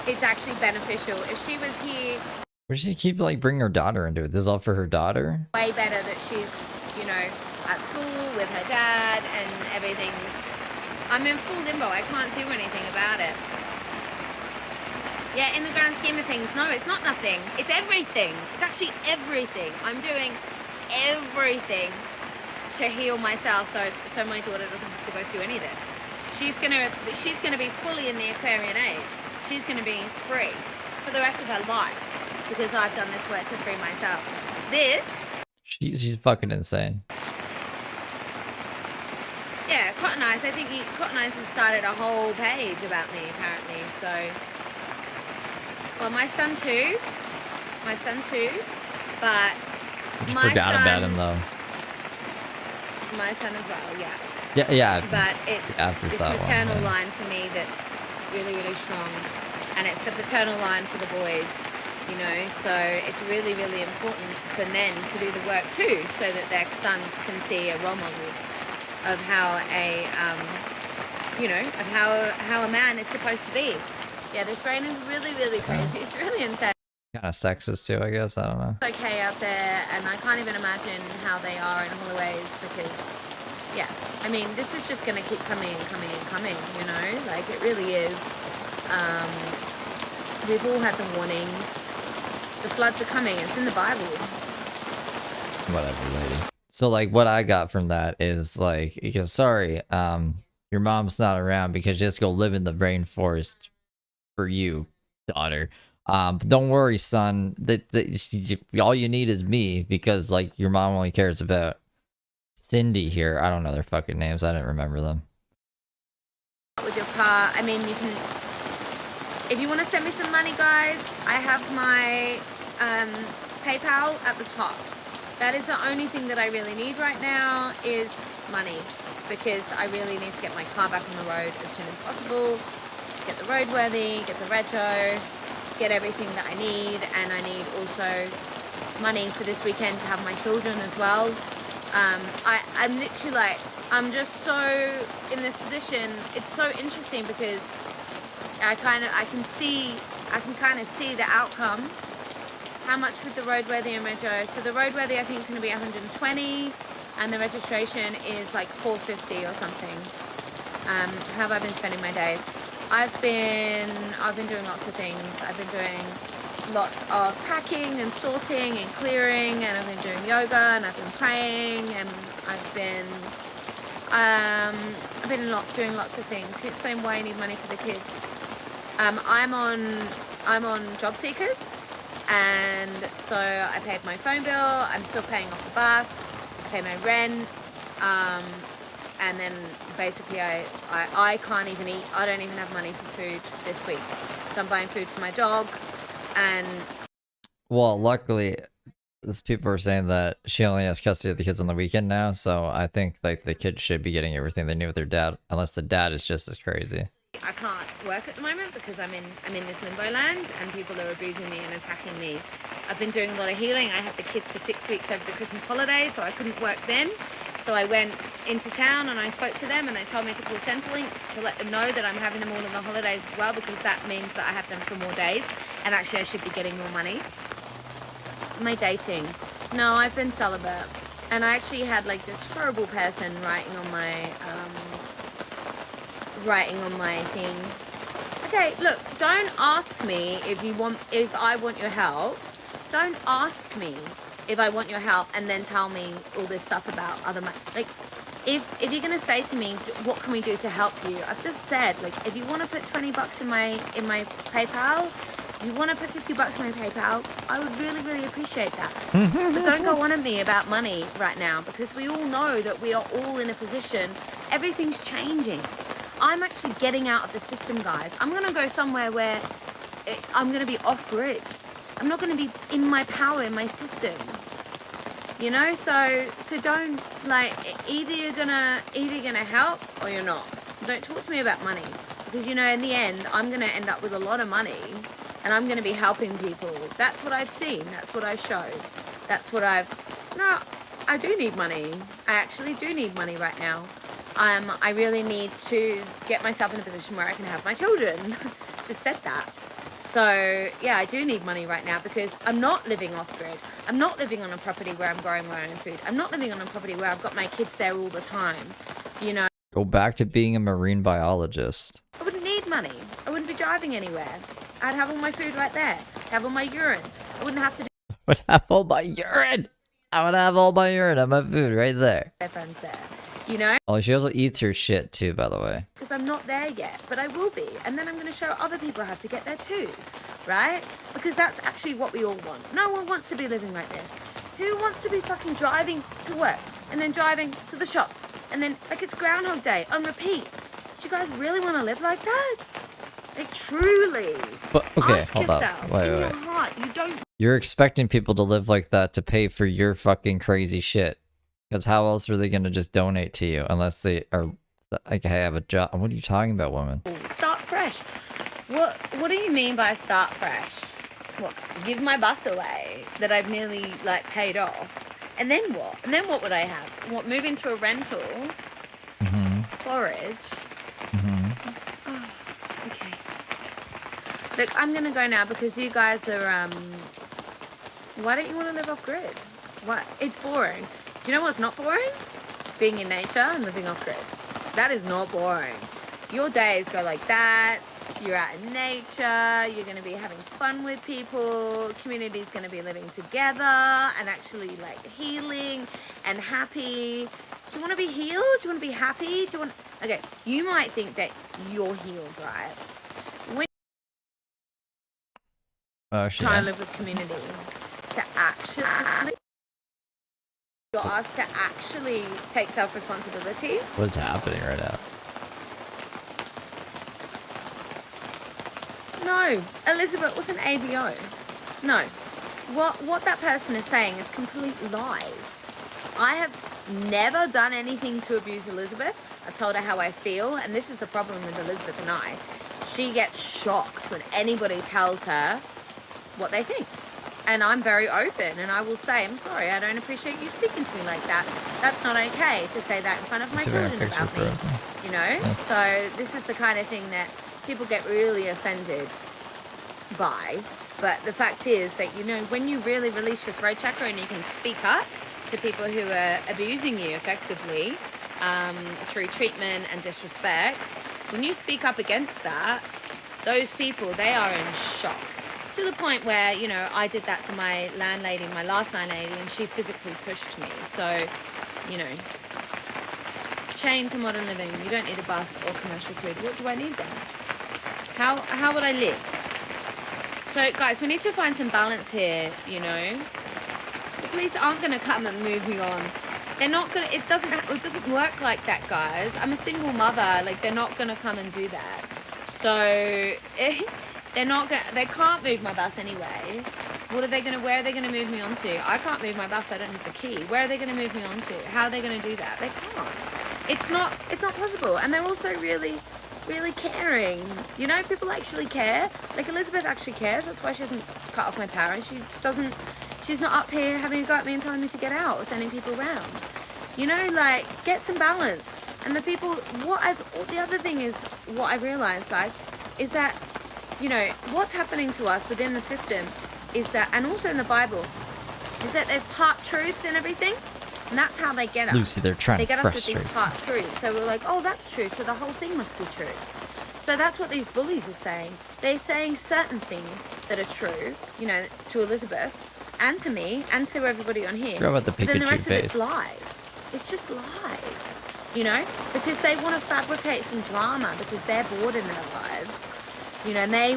it's actually beneficial. If she was here... Where does she keep like bringing her daughter into it? This is all for her daughter? Way better that she's, you know, at school with her dad and everything's... I'm in full limbo. I can't do anything about it. Yeah, in the grand scheme of things, no, it's not nothing. It's everything. It's actually everything. I'm doing everything to heal myself so my daughter doesn't have to go through any of this. She's gonna be fully in the Aquarian age. She's gonna be free for the rest of her life because I've done this work to free myself. This... She's fucking insane. Yeah, Cotton Eyes. I think Cotton Eyes has started a whole page about me, apparently, so... Well, my son too, but my forgot son... about him, though. My son as well, yeah. Yeah. But it's this maternal one, line for me that's, really, really strong. And it's the paternal line for the boys, you know, so it's really, really important for men to do the work too, so that their sons can see a role model of how a, you know, of how a man is supposed to be. Yeah, this rain is really, really crazy. It's really intense. Kind of sexist too, I guess. I don't know. It's okay out there, and I can't even imagine how they are in Holloway because, yeah, I mean, this is just going to keep coming and coming and coming, you know? Like, it really is. We've all had the warnings. The floods are coming. It's in the Bible. Whatever, lady. So, like, what I got from that is, like, he goes, sorry, your mom's not around because just go live in the rainforest for you, daughter. But don't worry, son. All you need is me because, like, your mom only cares about Cindy here. I don't know their fucking names. I didn't remember them. With your car, I mean, you can. If you want to send me some money, guys, I have my PayPal at the top. That is the only thing that I really need right now is money, because I really need to get my car back on the road as soon as possible. Get the roadworthy, get the retro, get everything that I need, and I need also money for this weekend to have my children as well. I'm literally like, I'm just so in this position. It's so interesting because I can kind of see the outcome. How much with the roadworthy and retro? So the roadworthy I think is going to be 120, and the registration is like 450 or something. How have I been spending my days? I've been doing lots of things. I've been doing lots of packing and sorting and clearing, and I've been doing yoga, and I've been praying, and I've been doing lots of things. Can you explain why I need money for the kids? I'm on job seekers, and so I paid my phone bill. I'm still paying off the bus. I pay my rent. And then basically I can't even eat. I don't even have money for food this week. So I'm buying food for my dog. And well, luckily, people are saying that she only has custody of the kids on the weekend now. So I think like the kids should be getting everything they need with their dad, unless the dad is just as crazy. I can't work at the moment because I'm in this limbo land and people are abusing me and attacking me. I've been doing a lot of healing. I had the kids for 6 weeks over the Christmas holidays, so I couldn't work then. So I went into town and I spoke to them, and they told me to call Centrelink to let them know that I'm having them all in the holidays as well, because that means that I have them for more days, and actually I should be getting more money. Am I dating? No, I've been celibate, and I actually had like this horrible person writing on my thing. Okay, look, don't ask me if I want your help. Don't ask me if I want your help and then tell me all this stuff about other like, if you're gonna say to me, what can we do to help you? I've just said, like, if you want to put 20 bucks in my PayPal, if you want to put 50 bucks in my PayPal, I would really, really appreciate that. But don't go on at me about money right now, because we all know that we are all in a position. Everything's changing. I'm actually getting out of the system, guys. I'm gonna go somewhere where I'm gonna be off grid. I'm not going to be in my power, in my system, you know. So don't, like, either you're gonna help or you're not. Don't talk to me about money, because, you know, in the end I'm going to end up with a lot of money, and I'm going to be helping people. That's what I've seen. That's what I showed. That's what no, I do need money. I actually do need money right now. I really need to get myself in a position where I can have my children. Just said that. So, yeah, I do need money right now, because I'm not living off grid. I'm not living on a property where I'm growing my own food. I'm not living on a property where I've got my kids there all the time, you know. Go back to being a marine biologist. I wouldn't need money. I wouldn't be driving anywhere. I'd have all my food right there. I'd have all my urine. I wouldn't have to do Would have all my urine. I would have all my urine and my food right there. their friends there, you know. Oh, she also eats her shit too, by the way. Because I'm not there yet, but I will be. And then I'm going to show other people how to get there too, right? Because that's actually what we all want. No one wants to be living like this. Who wants to be fucking driving to work and then driving to the shops and then, like, it's Groundhog Day on repeat? Do you guys really want to live like that? Like, truly. But okay, ask hold up. yourself, Wait. in your heart, you don't. You're expecting people to live like that to pay for your fucking crazy shit. Because how else are they going to just donate to you unless they are like, hey, I have a job? What are you talking about, woman? Start fresh. What do you mean by start fresh? What, give my bus away that I've nearly like paid off, and then what? And then what would I have? What, move into a rental? Forage. Oh, okay. Look, I'm gonna go now because you guys are. Why don't you want to live off grid? What? It's boring. Do you know what's not boring? Being in nature and living off grid. That is not boring. Your days go like that. You're out in nature, you're going to be having fun with people, community's going to be living together and actually like healing and happy. Do you want to be healed? Do you want to be happy? Do you want... Okay, you might think that you're healed, right? When you're trying to live with community, to actually... You're asked to actually take self-responsibility. What's happening right now? No, Elizabeth was an ABO. No. What that person is saying is complete lies. I have never done anything to abuse Elizabeth. I've told her how I feel, and this is the problem with Elizabeth and I. She gets shocked when anybody tells her what they think. And I'm very open, and I will say, I'm sorry, I don't appreciate you speaking to me like that. That's not okay to say that in front of my children about me. You know? Yes. So this is the kind of thing that people get really offended by, but the fact is that, you know, when you really release your throat chakra and you can speak up to people who are abusing you effectively through treatment and disrespect, when you speak up against that, those people, they are in shock, to the point where, you know, I did that to my landlady, my last landlady, and she physically pushed me. So, you know, chain to modern living, you don't need a bus or commercial food. What do I need then? How would I live? So guys, we need to find some balance here, you know. The police aren't going to come and move me on. They're not going to, it doesn't work like that, guys. I'm a single mother, like they're not going to come and do that. So they can't move my bus anyway. Where are they going to move me on to? I can't move my bus, I don't have the key. Where are they going to move me on to? How are they going to do that? They can't. It's not possible. And they're also really caring. You know, people actually care. Like Elizabeth actually cares. That's why she hasn't cut off my power. She's not up here having a go at me and telling me to get out or sending people around. You know, like, get some balance. And the people, the other thing is, what I realized, guys, is that, you know, what's happening to us within the system is that, and also in the Bible, is that there's part truths and everything. And that's how they get us. Lucy, they're trying to frustrate. They get us with these frustrate. part truths. So we're like, oh, that's true. So the whole thing must be true. So that's what these bullies are saying. They're saying certain things that are true, you know, to Elizabeth and to me and to everybody on here. What about the But then the Pikachu rest face? of it's lies. It's just lies, you know, because they want to fabricate some drama because they're bored in their lives, you know, and they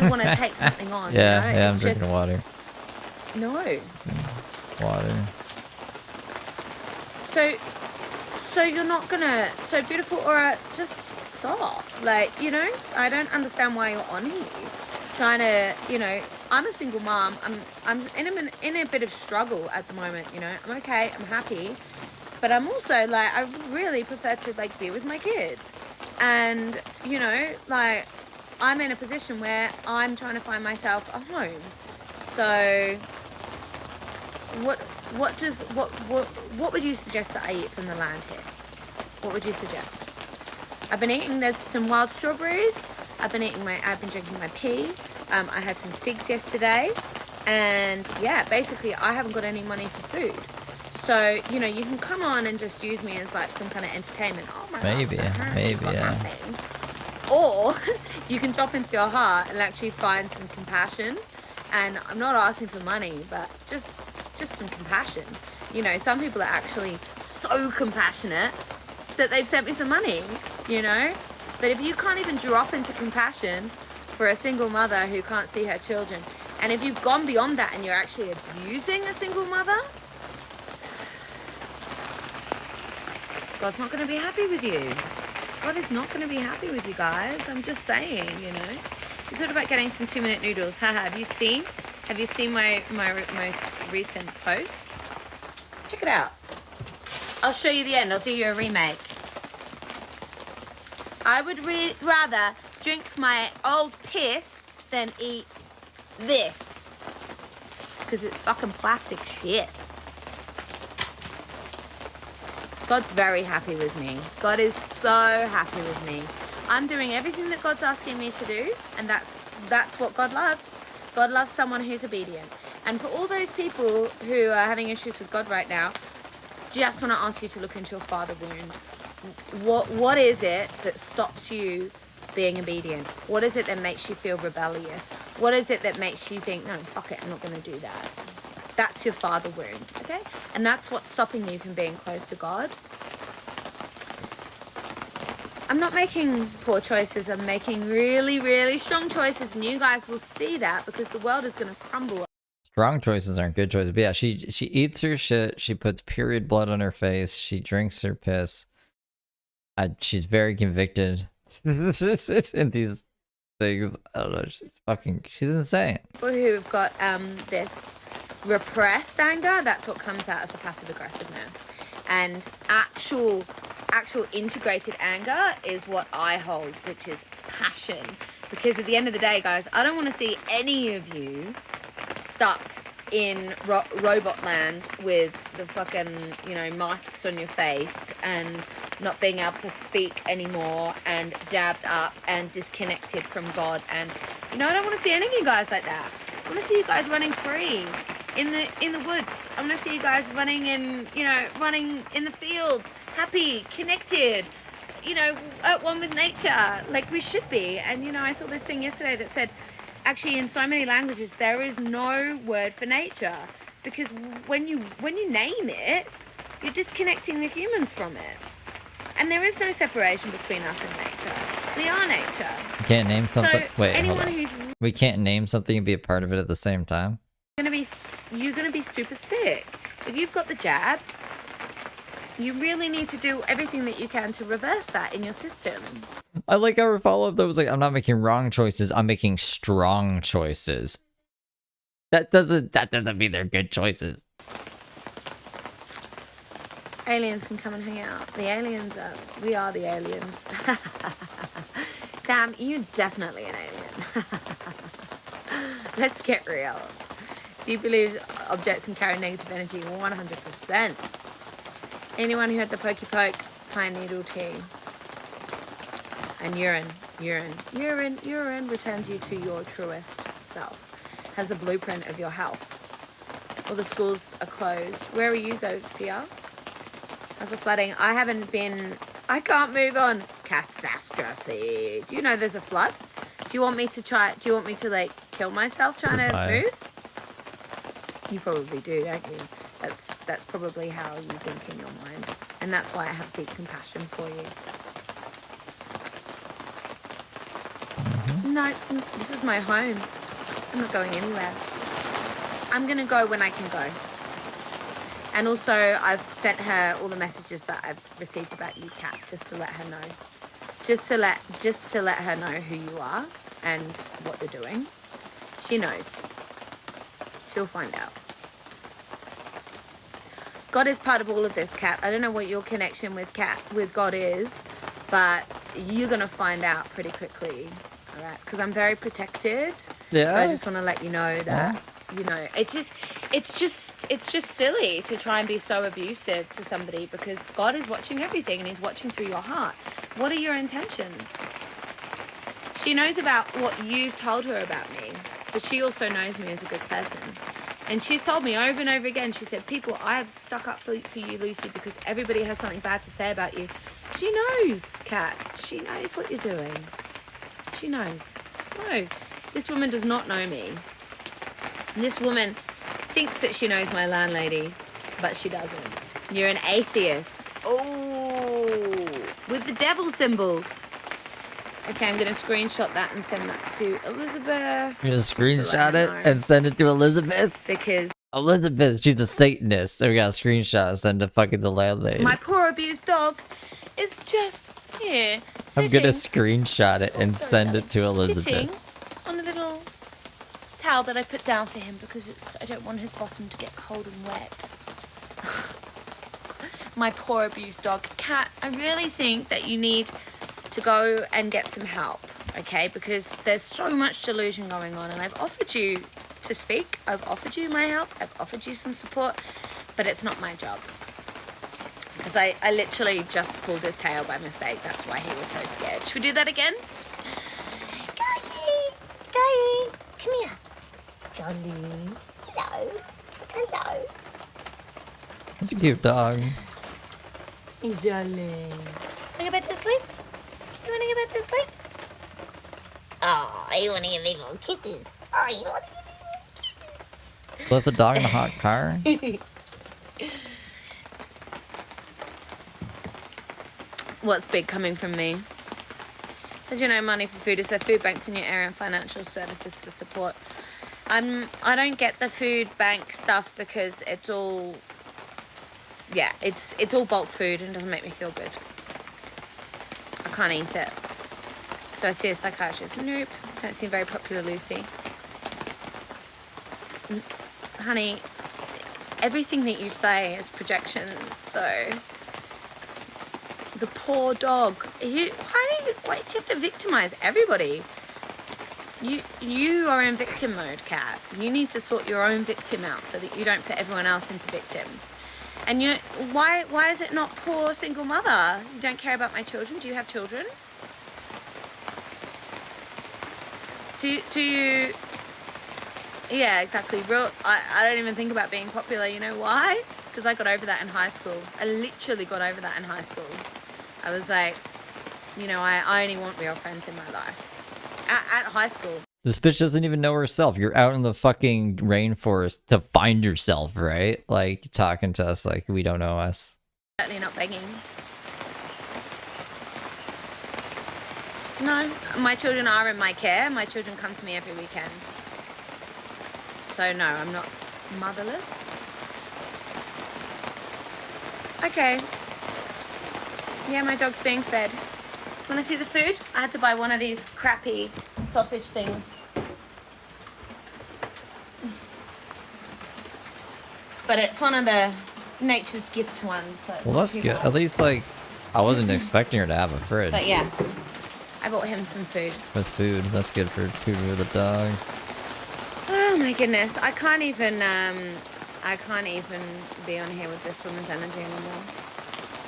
want to take something on. Yeah, you know? yeah, I'm drinking water. No. Water. So you're not gonna, so beautiful aura, just stop. Like, you know, I don't understand why you're on here trying to, you know, I'm a single mom. I'm in a bit of struggle at the moment, you know. I'm okay, I'm happy, but I'm also like, I really prefer to like be with my kids. And, you know, like I'm in a position where I'm trying to find myself a home. So what would you suggest that I eat from the land here? What would you suggest? I've been eating, there's some wild strawberries. I've been drinking my pea. I had some figs yesterday. And yeah, basically I haven't got any money for food. So, you know, you can come on and just use me as like some kind of entertainment. Oh my Maybe, yeah. Or you can drop into your heart and actually find some compassion. And I'm not asking for money, but just some compassion. You know, some people are actually so compassionate that they've sent me some money, you know. But if you can't even drop into compassion for a single mother who can't see her children, and if you've gone beyond that and you're actually abusing a single mother, God's not going to be happy with you. God is not going to be happy with you guys. I'm just saying, you know. You thought about getting some 2-minute noodles. Haha, have you seen my most recent post? Check it out. I'll show you the end. I'll do you a remake. I would rather drink my old piss than eat this. Because it's fucking plastic shit. God's very happy with me. God is so happy with me. I'm doing everything that God's asking me to do, and that's what God loves. God loves someone who's obedient. And for all those people who are having issues with God right now, just want to ask you to look into your father wound. What is it that stops you being obedient? What is it that makes you feel rebellious? What is it that makes you think, no, fuck it, I'm not going to do that? That's your father wound, okay? And that's what's stopping you from being close to God. I'm not making poor choices. I'm making really, really strong choices. And you guys will see that because the world is going to crumble. Strong choices aren't good choices. But yeah, she eats her shit. She puts period blood on her face. She drinks her piss. She's very convicted in these things. I don't know. She's insane. People who've got this repressed anger, that's what comes out as the passive aggressiveness. And actual integrated anger is what I hold, which is passion. Because at the end of the day, guys, I don't want to see any of you stuck in robot land with the fucking, masks on your face and not being able to speak anymore and jabbed up and disconnected from God. And, I don't want to see any of you guys like that. I want to see you guys running free in the woods. I want to see you guys running in the fields, happy, connected, at one with nature, like we should be. And, I saw this thing yesterday that said, actually, in so many languages, there is no word for nature, because when you name it, you're disconnecting the humans from it. And there is no separation between us and nature. We are nature. You can't name something. So Wait, hold anyone on. who's We can't name something and be a part of it at the same time. you're gonna be super sick. If you've got the jab, you really need to do everything that you can to reverse that in your system. I like how her follow-up though was like, I'm not making wrong choices, I'm making strong choices. That doesn't mean they're good choices. Aliens can come and hang out. We are the aliens. Damn, you're definitely an alien. Let's get real. Do you believe objects can carry negative energy? 100%. Anyone who had the pokey poke, pine needle tea, and urine returns you to your truest self. Has a blueprint of your health. All the schools are closed. Where are you, Sophia? How's the flooding? I can't move on. Catastrophe. Do you know there's a flood? Do you want me to like kill myself trying to move? You probably do, don't you? That's probably how you think in your mind. And that's why I have deep compassion for you. No, this is my home. I'm not going anywhere. I'm going to go when I can go. And also, I've sent her all the messages that I've received about you, Kat, just to let her know. Just to let her know who you are and what you're doing. She knows. She'll find out. God is part of all of this, Kat. I don't know what your connection with God is, but you're gonna find out pretty quickly. All right, because I'm very protected. Yeah. So I just want to let you know that it's just silly to try and be so abusive to somebody, because God is watching everything and He's watching through your heart. What are your intentions? She knows about what you've told her about me, but she also knows me as a good person. And she's told me over and over again, she said, people, I have stuck up for you, Lucy, because everybody has something bad to say about you. She knows, Kat. She knows what you're doing. She knows. No, this woman does not know me. This woman thinks that she knows my landlady, but she doesn't. You're an atheist. Oh, with the devil symbol. Okay, I'm going to screenshot that and send that to Elizabeth. You're going to screenshot it and send it to Elizabeth? Because Elizabeth, she's a Satanist. So we got a screenshot and send to fucking the landlady. my poor abused dog is just here. I'm going to screenshot it and send it to Elizabeth. Sitting on a little towel that I put down for him because I don't want his bottom to get cold and wet. My poor abused dog. Kat, I really think that you need to go and get some help. okay? Because there's so much delusion going on, and I've offered you to speak. I've offered you my help. I've offered you some support, but it's not my job. Because I literally just pulled his tail by mistake. That's why he was so scared. Should we do that again? Guy, come here. Jolly. Hello. Hello. That's a cute dog. Jolly. Want to get back to sleep? You want to get back to sleep? Oh, you want to give me more kisses? Oh, you want to give me more kisses? Let the dog in the hot car. What's big coming from me? Did you know money for food is the food banks in your area and financial services for support? I don't get the food bank stuff because it's all, yeah, it's all bulk food and doesn't make me feel good. I can't eat it. So I see a psychiatrist. Nope, don't seem very popular, Lucy. Honey, everything that you say is projection, so the poor dog. Why do you have to victimize everybody? You are in victim mode, Kat. You need to sort your own victim out so that you don't put everyone else into victim. And why is it not poor single mother? You don't care about my children? Do you have children? Do you? Yeah, exactly. I don't even think about being popular. You know why? Because I got over that in high school. I literally got over that in high school. I was like, you know, I only want real friends in my life. At high school. This bitch doesn't even know herself. You're out in the fucking rainforest to find yourself, right? Like, talking to us like we don't know us. Certainly not begging. No, my children are in my care. My children come to me every weekend. So no, I'm not motherless. Okay. Yeah, my dog's being fed. Want to see the food? I had to buy one of these crappy sausage things. But it's one of the nature's gift ones. So it's Well, not that's too good. bad. At least, like, I wasn't expecting her to have a fridge But yeah, I bought him some food. with food. That's good for food with a dog. Oh my goodness, I can't even be on here with this woman's energy anymore.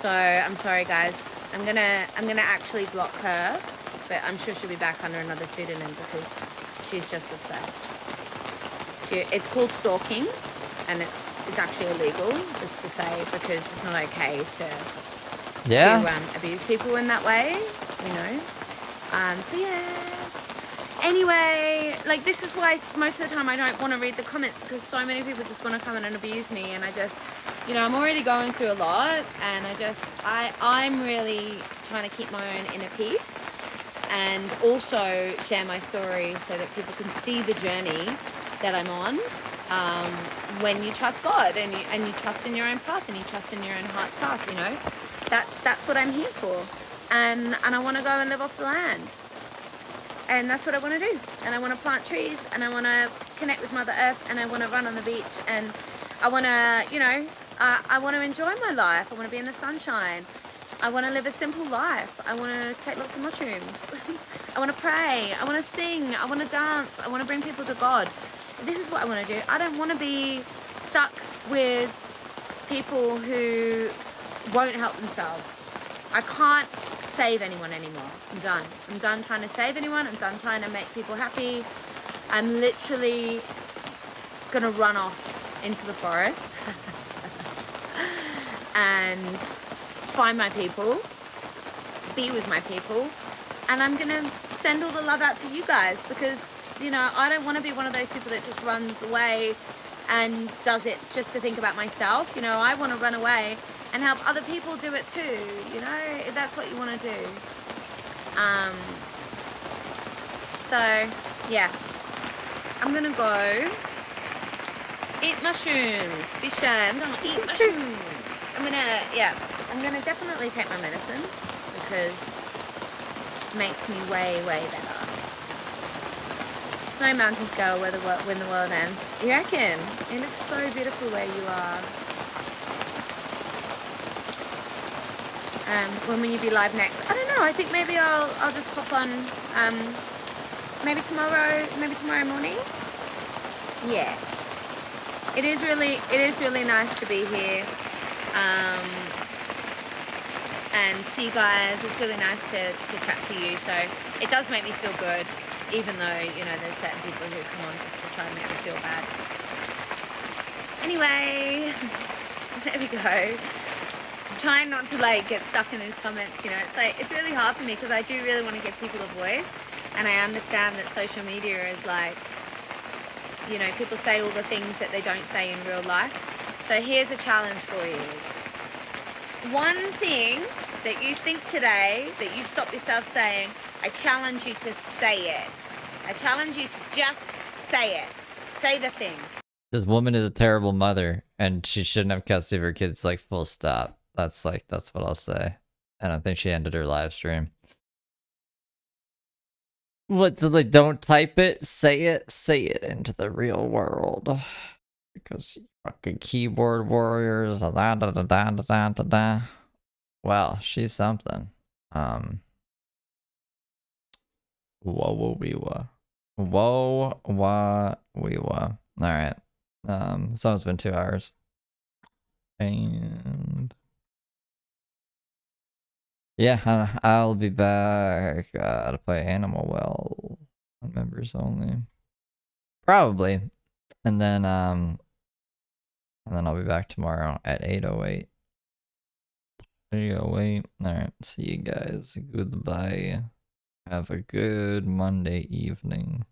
So I'm sorry, guys. I'm gonna actually block her, but I'm sure she'll be back under another pseudonym because she's just obsessed. It's called stalking, and it's actually illegal, just to say, because it's not okay to abuse people in that way, you know. So yeah. Anyway, like, this is why most of the time I don't want to read the comments, because so many people just want to come in and abuse me, and I just, you know, I'm already going through a lot, and I'm really trying to keep my own inner peace and also share my story so that people can see the journey that I'm on. When you trust God and you trust in your own path and you trust in your own heart's path, you know, that's what I'm here for, and I want to go and live off the land. And that's what I want to do. And I want to plant trees, and I want to connect with Mother Earth, and I want to run on the beach, and I want to, you know, I want to enjoy my life. I want to be in the sunshine. I want to live a simple life. I want to take lots of mushrooms. I want to pray. I want to sing. I want to dance. I want to bring people to God. This is what I want to do. I don't want to be stuck with people who won't help themselves. I can't save anyone anymore. I'm done. I'm done trying to save anyone. I'm done trying to make people happy. I'm literally gonna run off into the forest and find my people, be with my people, and I'm gonna send all the love out to you guys, because, you know, I don't want to be one of those people that just runs away and does it just to think about myself. You know, I want to run away and help other people do it too, you know, if that's what you want to do. So, yeah. I'm going to go eat mushrooms. Bisha, I'm going to eat mushrooms. I'm going to definitely take my medicine, because it makes me way, way better. Snow Mountain Scale when the world ends. You reckon? It looks so beautiful where you are. When will you be live next? I don't know. I think maybe I'll just pop on. Maybe tomorrow morning. Yeah. It is really nice to be here. And see you guys. It's really nice to chat to you. So it does make me feel good, even though, you know, there's certain people who come on just to try and make me feel bad. Anyway, there we go. I'm trying not to like get stuck in these comments, you know. It's like, it's really hard for me because I do really want to give people a voice, and I understand that social media is like, you know, people say all the things that they don't say in real life. So here's a challenge for you. One thing that you think today that you stop yourself saying, I challenge you to say it. I challenge you to just say it. Say the thing. This woman is a terrible mother, and she shouldn't have custody of her kids, like, full stop. That's what I'll say. I don't think she ended her live stream. What, so like, don't type it, say it into the real world. Because fucking keyboard warriors, da da da da da da da da. Wow, she's something. Whoa, whoa, wee, wah. Whoa, wah, wee, wah. Alright. It's almost been 2 hours. And yeah, I'll be back to play Animal Well on members only. Probably. And then I'll be back tomorrow at 8:08. 8:08. Alright, see you guys. Goodbye. Have a good Monday evening.